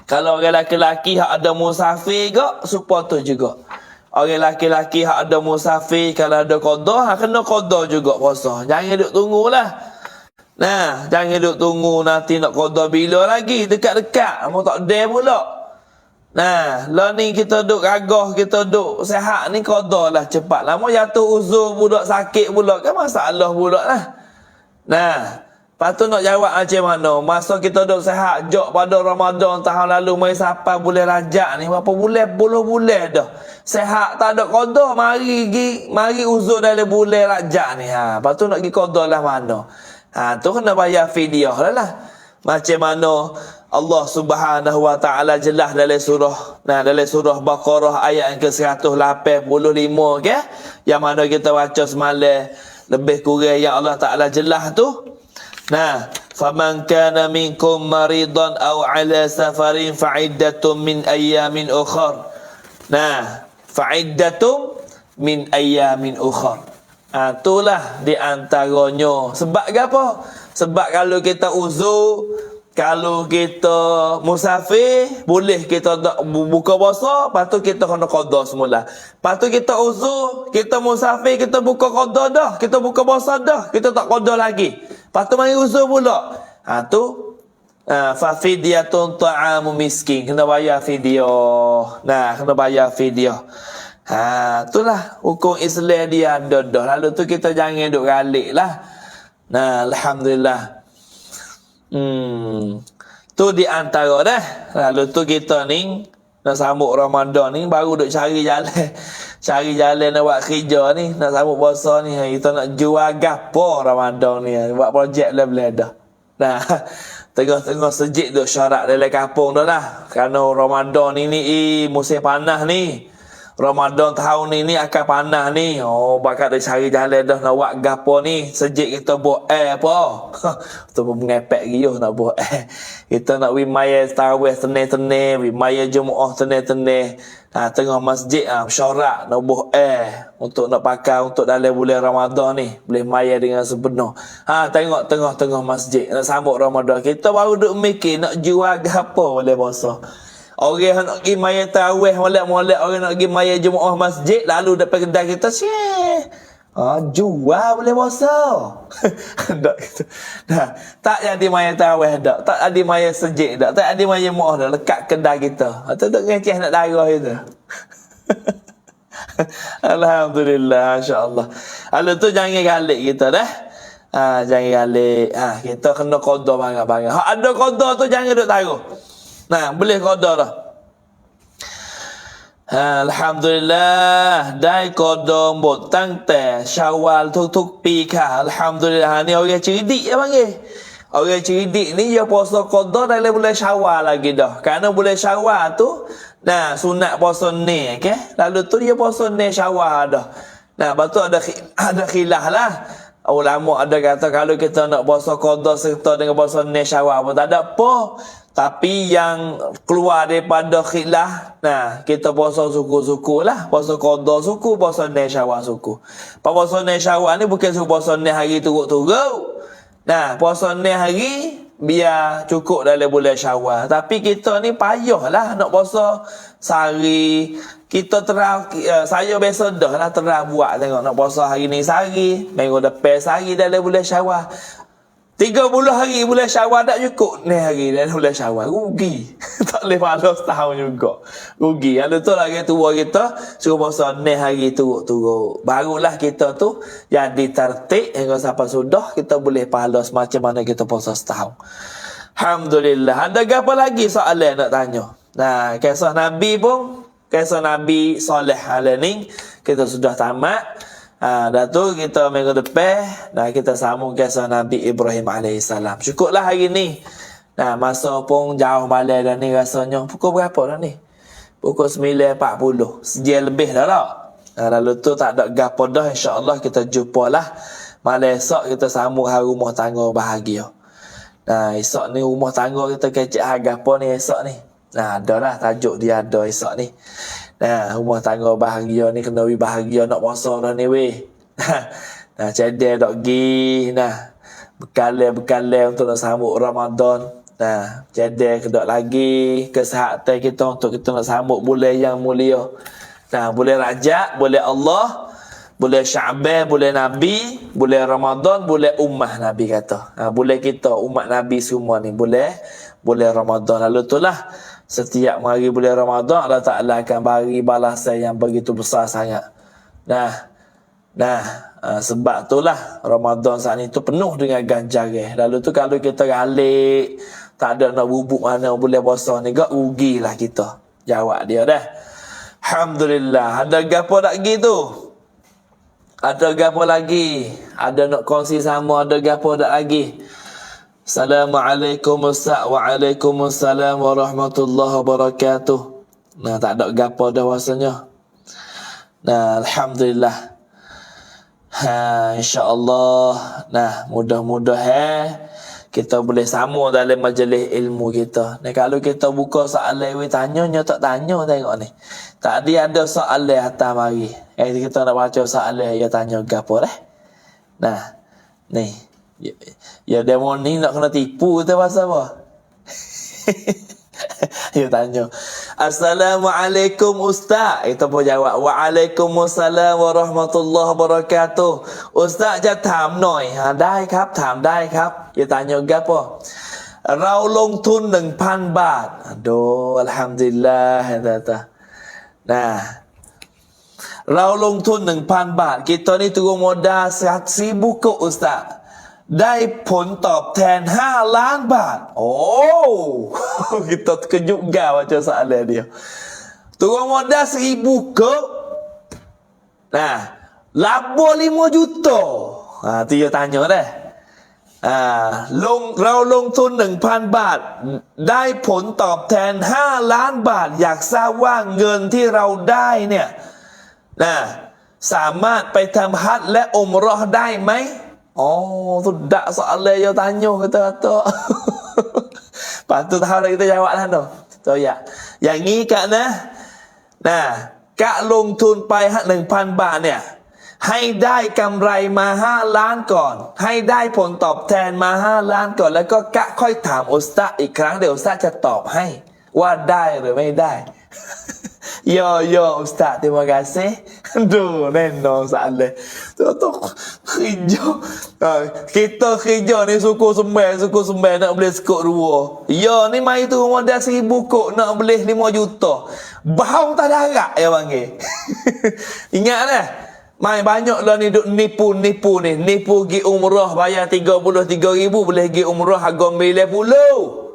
A: Kalau orang laki-laki hak ada musafir ke, supaya tu juga. Orang laki-laki hak ada musafir, kalau ada qada, kena qada juga puasa. Jangan duk tunggulah. Nah, jangan duk tunggu nanti nak qada bila lagi, dekat-dekat. Mau tak ada pula. Nah, lah ni kita duk gagah, kita duk sehat ni qada lah cepat. Lama jatuh uzur budak sakit pula, kan masalah pula lah. Nah, lepas tu nak jawab macam mana? Masa kita duk sehat, jok pada Ramadan tahun lalu, mai sampai bulan Rajab ni, berapa bulan? 10 bulan dah. Sehat tak ada qada, mari uzur dalam bulan Rajab ni. Ha, lepas tu nak pergi qada lah mana? Ha, tu kena bayar fidyah lah. Macam mana Allah Subhanahu wa taala jelas dalam surah Baqarah ayat yang ke-185 ke? Yang mana kita baca semalam lebih kurang yang Allah Taala jelas tu. Nah, faman kana minkum maridan aw ala safarin fa'iddatun min ayyamin ukhra. Nah, fa'iddatun min ayyamin ukhra. Itulah di antaranya. Sebab apa? Sebab kalau kita uzur, kalau kita musafir, boleh kita buka puasa, lepas tu kita kena qada semula. Lepas tu kita uzur, kita musafir, kita buka qada dah, kita buka puasa dah, kita tak qada lagi. Lepas tu mari uzur pula. Fa fidyatun ta'amu miskin, kena bayar fidyah. Nah, kena bayar fidyah. Itulah hukum Islam dia ada dah. Lalu tu kita jangan duk galik lah. Nah, alhamdulillah. Tu di antara dah. Lalu tu kita ni nak sambut Ramadan ni baru duk cari jalan. Cari jalan nak buat kerja ni, nak sambut puasa ni. Kita nak jual gapo Ramadan ni. Buat projek level dah. Nah, tengah-tengah sejik tu syarat dalam kampung dah lah. Kerana Ramadan ini musim panas ni. Ramadan tahun ini akan panas ni. Oh, bakal dia cari jalan dah nak buat gapo ni. Sejik kita buat air apa. Tu pun mengepek giuh nak buat air. Kita nak wimaya tarawih Senin-Senin, wimaya Jumaat Senin-Senin. Tengah masjid syarat nak buat air untuk nak pakai untuk dalam bulan Ramadan ni. Boleh maya dengan sebenar. Tengok tengah-tengah masjid nak sambut Ramadan. Kita baru duk mikir nak jual gapo boleh puasa. Orang nak pergi maya tarawih molek-molek, orang nak pergi maya Jumaat masjid, lalu depan kedai kita jual boleh puasa. Tak gitu. Dah, tak jadi maya tarawih dak, tak ada maya sejik dak, tak ada maya Jumaat dak, lekat kedai kita. Tu duk ngeceh nak darah itu. Alhamdulillah, masya-Allah. Lalu tu jangan galik kita dah. Jangan galik. Kita kena qada barang-barang. Hak ada qada tu jangan duk taruh. Nah, boleh qada dah. Alhamdulillah, dai qada mbok tang teh Syawal tuk-tuk pi kah. Alhamdulillah, ni orang cerdik ya panggil. Orang cerdik ni dia puasa qada dalam bulan Syawal lagi dah. Kerana bulan Syawal tu sunat puasa ni okey. Lalu tu dia puasa ni Syawal dah. Nah, betul ada khilaf lah. Ulama ada kata kalau kita nak puasa qada serta dengan puasa ni Syawal pun tak ada apa. Tapi yang keluar daripada khilaf, kita puasa suku-suku lah. Puasa qada suku, puasa ni Syawal suku. Puasa ni Syawal ni bukan suku puasa ni hari turut-turut. Puasa ni hari biar cukup dalam bulan Syawal. Tapi kita ni payah lah nak puasa sehari. Kita saya biasa dah lah buat tengok nak puasa hari ni sehari, minggu depan sehari dalam bulan Syawal. 30 hari bulan Syawal tak cukup. Ni hari dah bulan Syawal. Rugi. Tak boleh pahala setahun juga. Rugi. Yang tu lagi tua kita suruh puasa ni hari turut-turut. Barulah kita tu yang ditertib hingga sampai sudah kita boleh pahala semacam mana kita puasa setahun. Alhamdulillah. Ada apa lagi soalan nak tanya? Nah, kisah Nabi pun, kisah Nabi Saleh ni kita sudah tamat. Dah tu kita minggu depan kita sambung kisah Nabi Ibrahim alaihissalam. Cukuplah hari ni. Masa pun jauh balik dah ni rasanya. Pukul berapa dah ni? Pukul 9.40. Sejam lebih dah lah. Lalu tu tak ada gapo dah, insya-Allah kita jumpalah. Malam esok kita sambung hari rumah tangga bahagia. Esok ni rumah tangga kita kecek harga apa ni esok ni. Ada lah tajuk dia ada esok ni. Rumah tangga bahagia ni kena bahagia nak puasa dah ni weh. Cedek dok gi. Bekal-bekal untuk nak sambut Ramadan. Cedek kedok lagi kesihatan kita untuk kita nak sambut bulan yang mulia. Bulan Rajab, bulan Allah, bulan Syaban, bulan Nabi, bulan Ramadan, bulan ummah Nabi kata. Bulan kita umat Nabi semua ni bulan Ramadan. Lalu itulah setiap hari bulan Ramadan Allah Ta'ala akan bagi balasan yang begitu besar sangat. Sebab itulah Ramadan saat ini tu penuh dengan ganjaran. Lalu tu kalau kita galik tak ada nak bubuk mana boleh puasa ni gak rugilah kita. Jawab dia dah. Alhamdulillah. Ada gapo tak gitu? Ada gapo lagi? Ada nak kongsi sama ada gapo tak lagi? Assalamualaikum Ustaz. Waalaikumsalam warahmatullahi wabarakatuh. Tak ada gapo dah rasanya. Alhamdulillah. InsyaAllah. Mudah-mudahan kita boleh sambung dalam majlis ilmu kita. Kalau kita buka soalan tanya tak tanya tengok ni. Tadi ada soalan atas mari. Kita nak baca soalan dia tanya gapo dah. Ni. Ya demo ni nak kena tipu tu pasal apa? Dia tanya. Assalamualaikum Ustaz. Kita pun jawab. Waalaikumsalam warahmatullahi wabarakatuh. Ustazจะถามหน่อยได้ครับถามได้ครับ Dia tanya gapo? เราลงทุน 1,000 บาท Aduh, alhamdulillah.เราลงทุน 1,000 บาท Kita ni turun modal 100,000 ke Ustaz. ได้ผลตอบแทน 5 ล้านบาท Kita terkejut gak baca soalan dia. Turun modal 1,000 ke. Laba 5 juta. Tu dia tanya dah. เราลงทุน 1,000 บาท ได้ผลตอบแทน 5 ล้านบาท อยากทราบว่าเงินที่เราได้เนี่ยสามารถไปทำฮัจญ์และอุมเราะห์ได้ไหมsudah soalan dia tanya kata-kata. Patut tahu kita jawab lah tu. So ya. Yang ni Kak Kak ลงทุนไป 1,000 บาทเนี่ยให้ได้กำไรมา 5 ล้านก่อนให้ได้ผลตอบแทนมา 5 ล้านก่อนแล้วก็กะค่อยถามอุสตาอีกครั้งเดี๋ยวอุสตาจะตอบให้ว่าได้หรือไม่ได้ Yo Ustaz, terima kasih. Aduh, neno soalan. Tu hijau. Kita hijau ni suku sembel nak beli sekut 2. Ya ni mai tu modal 1,000 kok nak beli 5 juta. Bau tak darat ya panggil. Ingat dah. Mai banyak lah ni duk nipu ni. Nipu pergi umrah bayar 33,000 boleh pergi umrah harga 90.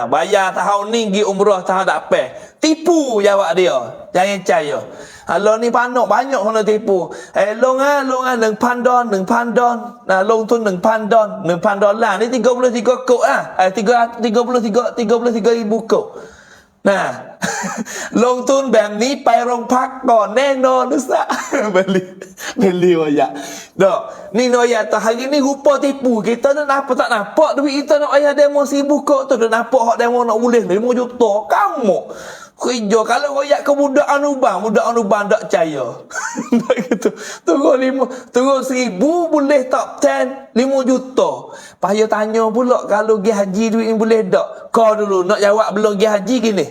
A: Bayar tahun ni pergi umrah tahun tak apa. Tipu jawab dia. Jangan percaya. Kalau ni panok banyak kena tipu. Long 1,000 don. ลงทุน 1,000 don. 1,000 dolar ni 33 kok lah. 33,000 kok. ลงทุนแบบนี้ไปโรงพักก่อนแน่นอนนะซะ beli wajak. Dah, ni wajak tu hari ni rupa tipu. Kita nak tak nampak duit kita nak ayah demo 1,000 kok tu dah nampak hak demo nak boleh 5 juta. Kamu kerja kalau wajak ke budak anubang tak percaya. Tak gitu. Tunggu 1,000 boleh top 10 5 juta. Payah tanya pula kalau pergi haji duit ni boleh tak? Kau dulu nak jawab belum pergi haji gini.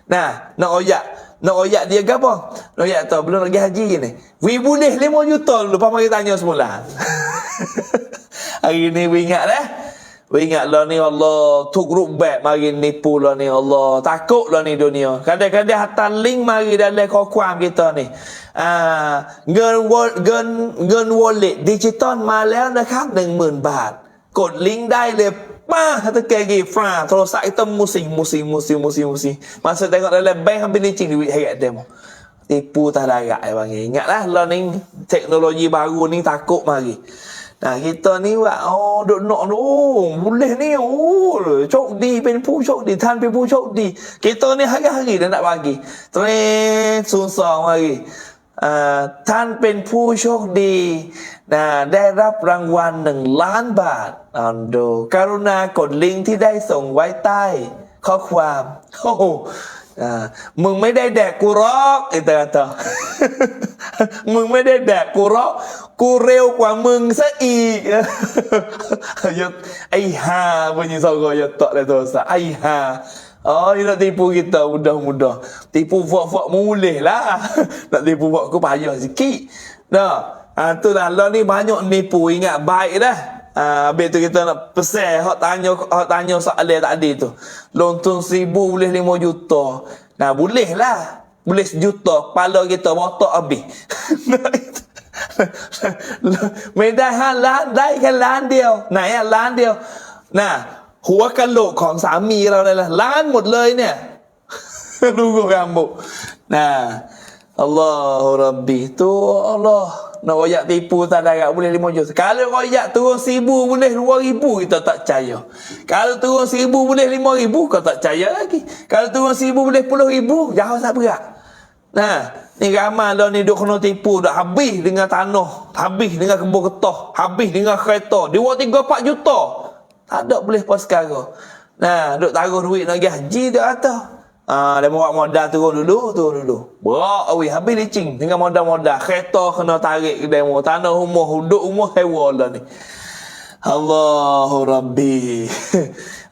A: Nak oyak dia ke apa? Nak oyak tu belum pergi haji gini. Boleh 5 juta dulu. Lepas mari tanya semula. Hari ni ingat dah. Ingatlah ni Allah, tuk rubek mari nipu lah ni Allah. Takutlah ni dunia. Kadang-kadang hantar link mari dalam kokuam kita ni. เงิน wallet ดิจิตอลมาแล้วนะครับ 10,000 บาท กดลิงก์ได้เลยป้าถ้าแกกี่ฟราโทรศัพท์itu musing. Masa tengok dalam bank hampir licin duit harap demo. Tipu tak darat bang. Ingatlah lah ni teknologi baru ni takut mari. Nah, kita ni buat duk nak boleh ni cok di เป็นผู้โชคดี ท่านเป็นผู้โชคดี kita ni hari-hari dah nak bagi tren susah mari ท่านเป็นผู้โชคดีได้รับรางวัล1 ล้านบาทดูกรุณากดลิงก์ที่ได้ส่งไว้ใต้ข้อความมึงไม่ได้แดกกูหรอกไอ้เต๋อ มึงไม่ได้แดกกูหรอกกูเร็วกว่ามึงซะอีก ไอ้ห่าbunyi sorok ya tak dah dosaไอ้ห่าini nak tipu kita mudah-mudah tipu buat mulih lah. Nak tipu buat aku payah sikit tu lah lah ni banyak nipu ingat baik dah. Habis tu kita nak pesan hak tanya soalan tadi tu lontong 1,000 boleh 5 juta. Nah boleh lah, boleh 1 juta kepala kita botak habis. ไม่ได้5 ล้านได้แค่ล้านเดียวไหนล้านเดียวน่ะหัวกะโหลกของสามีเราเลยล่ะล้านหมดเลยเนี่ย Tunggu kamu. Nah, Allahu Rabbi tu Allah. Nak royak tipu tak darat boleh 5 juta. Kalau royak turun 1,000 boleh 2,000 kita tak percaya. Kalau turun 1,000 boleh 5,000 kau tak percaya lagi. Kalau turun 1,000 boleh 10,000 jauh tak berat. Nah, ni ramai dah ni duk kena tipu dah habis dengan tanah, habis dengan kebun getah, habis dengan kereta. Dia buat 3-4 juta. Tak ada boleh pas sekarang. Nah, duk taruh duit nak pergi haji dia kata. Dia bawa modal turun dulu. Berak awi habis licin dengan modal. Kereta kena tarik demo, tanah rumah, duduk rumah sewa dah ni. Allahu Rabbi.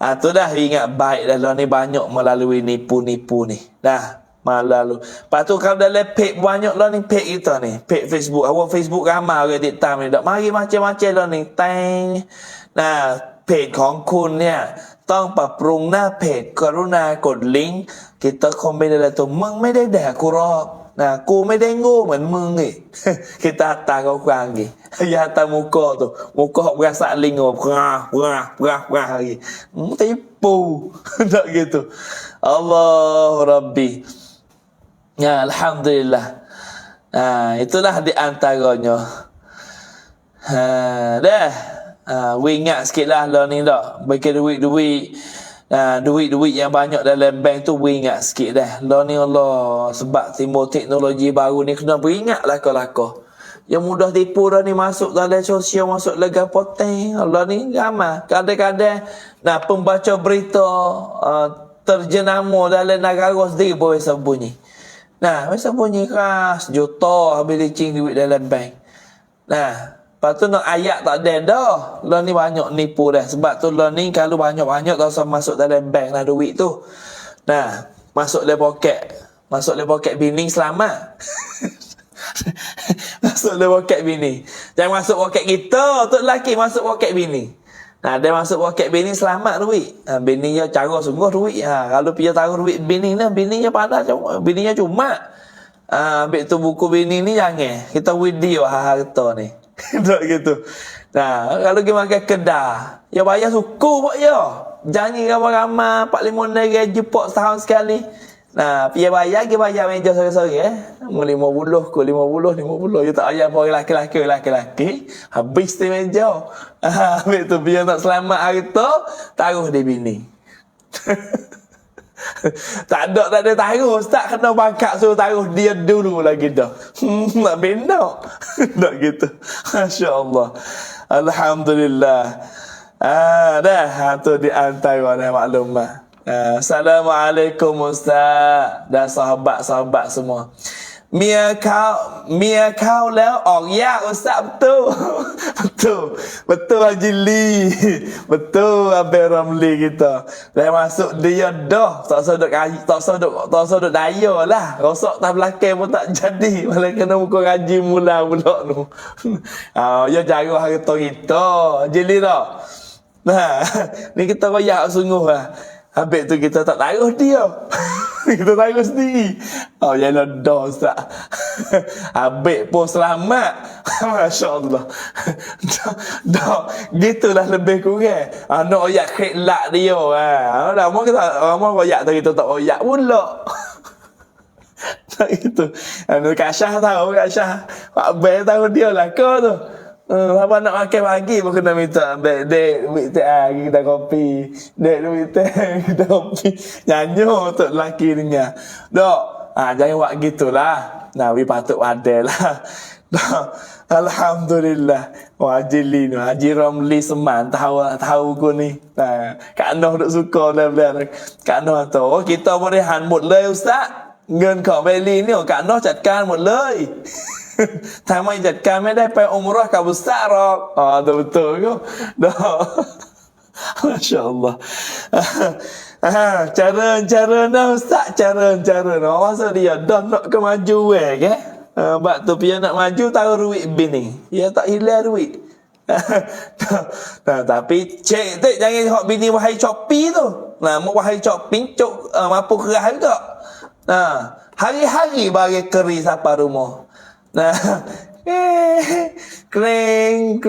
A: Tu dah ingat baik dah lah ni banyak melalui nipu-nipu ni. Dah malu. Lepas tu kalau dalam page banyak lah ni page kita ni. Page Facebook. Awak Facebook ramai orang tiktam ni. Mari macam-macam lah ni. Tang. Nah, page ของคุณเนี่ยต้องปรับปรุงหน้าเพจกรุณากดลิงก์ kita komen dalam tu มึงไม่ได้แดกกูหรอกนะกูไม่ได้โง่เหมือนมึงนี่ kita hantar kau kurang lagi ya hantar muka tu muka berasa link berah lagi tipu tak gitu Allah Rabbi ya Alhamdulillah. Itulah di antaranya. Dah ingat sikit lah ni tak bagi duit yang banyak dalam bank tu ingat sikit dah lah ni Allah sebab timbul teknologi baru ni kena beringat lah kau yang mudah tipu dah ni masuk dalam sosial masuk lega poteng Allah ni ramai kadang-kadang pembaca berita terjenama dalam negara sendiri boleh sembunyi bisa bunyi keras juta habis licin duit dalam bank lepas tu nak ayat tak ada dah. Lah ni banyak nipu dah. Sebab tu lah ni kalau banyak-banyak tak usah masuk dalam bank lah duit tu. Masuk dalam poket. Masuk dalam poket bini selamat. Masuk dalam poket bini. Jangan masuk poket kita. Tu lelaki masuk poket bini. Dia masuk poket bini selamat duit. Bininya cara sungguh duit. Kalau dia taruh duit bini ni, bininya panas. Bininya cuma. Ambil tu buku bini ni jangan. Kita video harta ni. Tak gitu. Kalau pergi makan kedah, ya bayar suku pun ya. Janji ramai-ramai 4-5 negara jepok setahun sekali. Pergi bayar meja sore-sore 50 ke 50. Ya tak bayar pun lelaki. Habis di meja. Habis tu biar nak selamat harta, taruh di bini. Tak ada taruh Ustaz kena bangkak suruh taruh dia dulu lagi dah. Tak benar. Tak gitu. Masya Allah. Alhamdulillah. Dah tu di antara maklumat. Assalamualaikum Ustaz dan sahabat-sahabat semua. Mia kauแล้วออกยาก Ustaz betul Haji Li betul Abang Ramli kita dah masuk dia dah tak sedut daya lah rosak tak belakang pun tak jadi malah kena muka ngaji mula tu. Ya jaga harta kita Haji Li tak Nah, ni kita royak sungguh lah. Habis tu kita tak taruh dia. Kita taruh sendiri. Oh, yalah dah Ustaz. Habis pun selamat. Masya Allah. Dah. Gitulah lebih kurang. Nak royak khilak dia. Lama royak tu kita tak royak pula. Tak gitu. Kak Syah tahu, Kak Syah. Pak Abel tahu dia lah kau tu. Apa nak makan pagi pun kena minta dek duit teh kita kopi. Dek duit teh kita kopi. Nyanyi untuk lelaki ni. Dok. Jangan buat gitulah. Nah, we patut adil lah. Alhamdulillah. Haji Li ni, Haji Romli Seman tahu ku ni. Kak Noh duk suka dah. Kak Noh tu, kita berihanหมดเลย Ustaz. เงินของเบลีนี่ของกะนอกจัดการหมดเลย ทำไมจัดการไม่ได้ไปอุมเราะห์กับอุสตาหรอกbetul ke Masya Allah. Cara dah Ustaz, cara nak masa dia dah nak ke maju ke. Bak tu dia nak maju tahu duit bini. Dia tak hilang duit. Tapi cek tu jangan hok bini wahai Shopee tu. Wahai Shopee cok mampu kerah juga. Hari-hari bagi keri sampai rumah. Kering.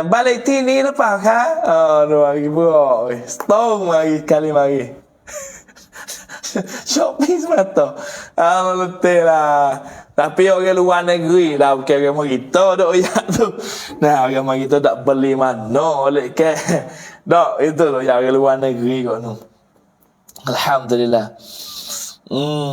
A: Balik sini lepas kan? 2,000. Setahun lagi kali mari. Shopee semata. Letih lah. Tapi orang luar negeri dah bukan orang kita dok yak tu. Orang kita tak beli mana oleh ke. Dok itu tu yang orang luar negeri kau tu. Alhamdulillah.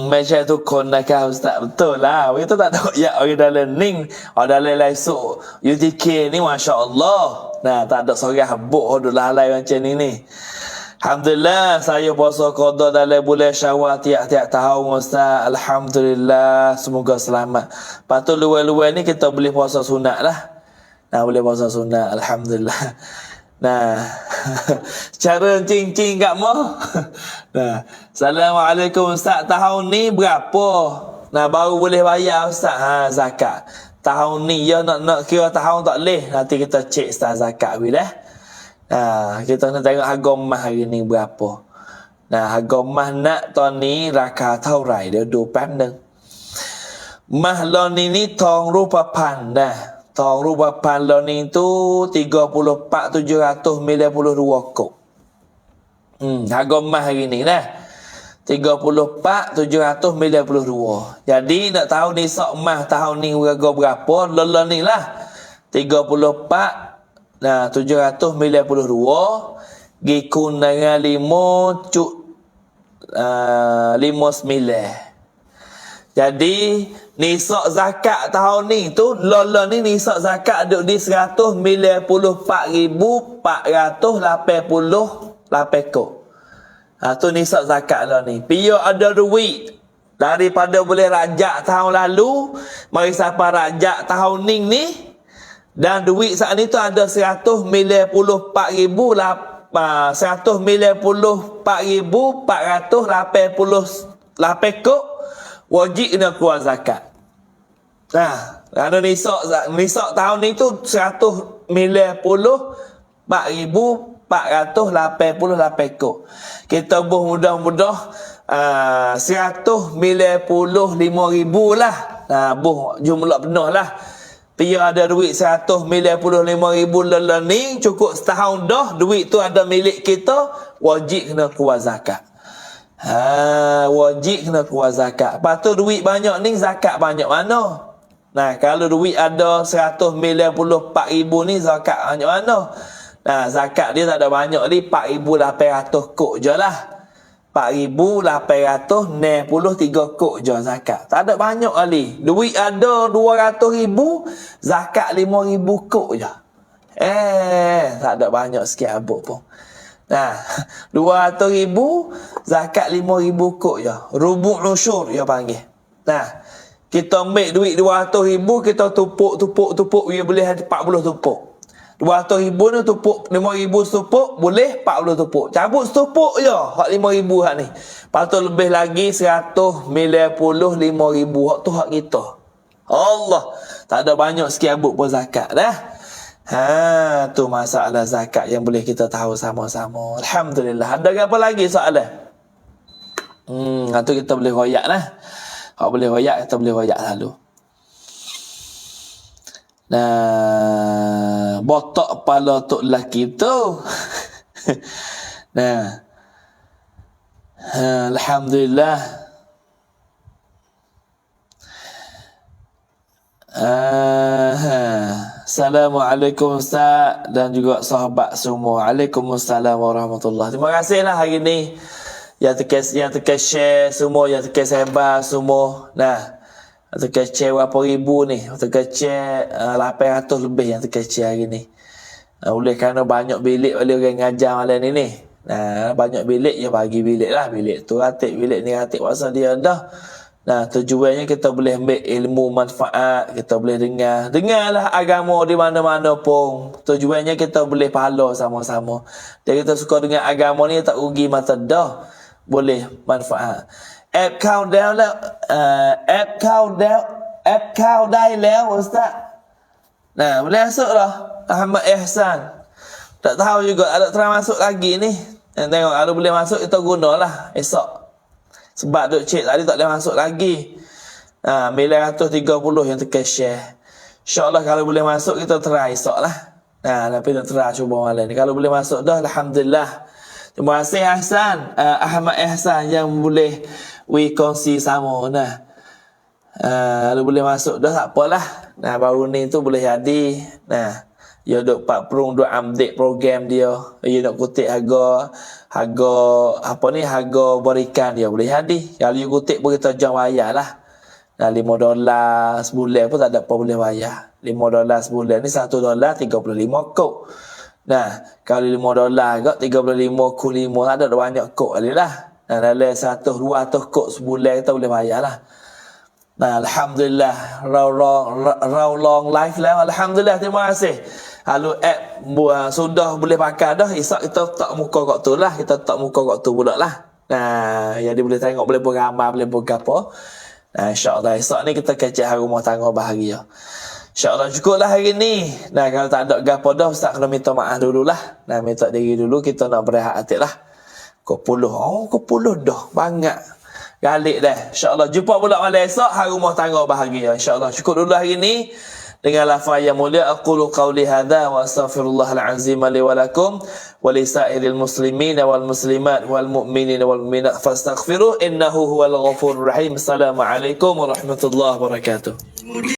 A: Macam tu kon nak Ustaz betul lah. Kita tak tahu ya orang dalam ning, orang dalam lesuk UTK ni masya-Allah. Tak ada seorang habuk hodul lalai macam ni. Alhamdulillah saya puasa qada dalam bulan Syawal tiap-tiap tahun Ustaz. Alhamdulillah semoga selamat. Patut luar-luar ni kita boleh puasa sunat lah. Boleh puasa sunat alhamdulillah. Cara cincin kat mo. Assalamualaikum Ustaz, tahun ni berapa? Baru boleh bayar Ustaz zakat. Tahun ni ya nak kira tahun tak leh. Nanti kita cek Ustaz zakat bila. Kita nak tengok harga emas hari ni berapa. Harga emas nak tahun ni ราคา เท่าไหร่ เดี๋ยวดูแป๊บนึง emas lon ni tong rupa pan dah. Tong rupa pan lon ni tu 34,792 kop. Harga emas hari ni dah 34,792. Jadi nak tahu ni sok emas tahun ni harga berapa, lon ni lah 34,792 gikun dengan 5.59. Jadi nisab zakat tahun ni tu lon ni nisab zakat duduk di 194,488 kop. Tu nisab zakat lon ni. Pia ada duit daripada boleh rajak tahun lalu mari sampai rajak tahun ni dan duit saat ni tu ada 194,488 kop wajib kena keluar zakat. Kerana nisab tahun ni tu 194,488 kop. Kita mudah-mudah 195,000 lah. Jumlah penuh lah. Dia ada duit 195,000 lelah ni cukup setahun dah. Duit tu ada milik kita, wajib kena keluar zakat. Wajib kena keluar zakat. Lepas tu duit banyak ni zakat banyak mana? Kalau duit ada 194,000 ni zakat banyak mana? Zakat dia tak ada banyak ni 4,800 kok je lah. 4,863 kok je zakat. Tak ada banyak kali. Duit ada 200,000, zakat 5,000 kok je. Tak ada banyak sikit abuk pun. 200,000, zakat 5,000 kok je. Rubu' usyur dia panggil. Kita ambil duit 200,000, kita tumpuk, dia boleh ada 40 tumpuk. 200,000 ni tumpuk 5,000 setupuk, boleh 40 tumpuk. Cabut setupuk je hak 5,000 hak ni. Lepas tu lebih lagi 195,000 hak tu hak kita. Allah, tak ada banyak sikit abuk pun zakat dah. Ha, tu masalah zakat yang boleh kita tahu sama-sama. Alhamdulillah. Ada apa lagi soalan? Itu kita boleh royak lah. Kalau boleh royak, kita boleh royak lalu. Nah, botak kepala tok lelaki tu. Nah, alhamdulillah. Assalamualaikum Ustaz dan juga sahabat semua. Waalaikumsalam warahmatullahi. Terima kasihlah hari ni yang tekan share semua, yang tekan sebar semua. Nah, tekan share berapa ribu ni? Tekan share 800 lebih yang tekan share hari ni. Oleh kerana banyak bilik oleh orang ngajar malam ni. Nah, banyak bilik ya bagi bilik lah. Bilik tu ratik, bilik ni ratik pasal dia dah. Nah, tujuannya kita boleh ambil ilmu manfaat, kita boleh dengarlah agama di mana-mana pun. Tujuannya kita boleh pahala sama-sama. Dan kita suka dengar agama ni tak rugi mata dah. Boleh manfaat. App countdown lah. App countdown lah Ustaz. Nah, boleh masuk lah. Ahmad Ihsan. Tak tahu juga ada terang masuk lagi ni. Tengok kalau boleh masuk kita gunalah esok. Sebab duk cek tadi tak boleh masuk lagi. 930 yang tekan share. InsyaAllah kalau boleh masuk kita try esok lah. Tapi nak try cuba malam ni. Kalau boleh masuk dah, alhamdulillah. Terima kasih Ahsan, Ahmad Ihsan yang boleh kongsi sama. Kalau boleh masuk dah tak apalah. Baru ni tu boleh jadi. Dia duk Pak Prung duk update program dia. Dia nak kutip harga berikan dia boleh jadi. Kalau you kutip pun kita jangan bayar lah. $5 sebulan pun tak ada apa boleh bayar. $5 sebulan ni $1 35 kok. Kalau $5 kot 35 ku 5 tak ada banyak kok kali lah. Dalam 100 200 kok sebulan kita boleh bayar lah. Alhamdulillah. Raw long life lah. Alhamdulillah. Terima kasih. Kalau app sudah boleh pakai dah, esok kita tak muka kat tu lah. Kita tak muka kat tu pula lah. Jadi boleh tengok, boleh beramal, boleh berapa. InsyaAllah esok ni kita kecek hari rumah tangga bahagia. InsyaAllah cukuplah hari ni. Kalau tak ada gapo dah, Ustaz kena minta maaf dululah. Minta diri dulu, kita nak berehat hati lah. Kau puluh dah. Banyak. Galik dah. InsyaAllah jumpa pula malam esok, hari rumah tangga bahagia. InsyaAllah cukup dulu hari ni. Dengan lafaz yang mulia, aqulu qawli hadha wa astaghfirullahal azim li wa lakum wa li sa'iril muslimin wal muslimat wal mu'minin wal mu'minat fastaghfiruh innahu huwal ghafurur rahim. Assalamualaikum warahmatullahi wabarakatuh.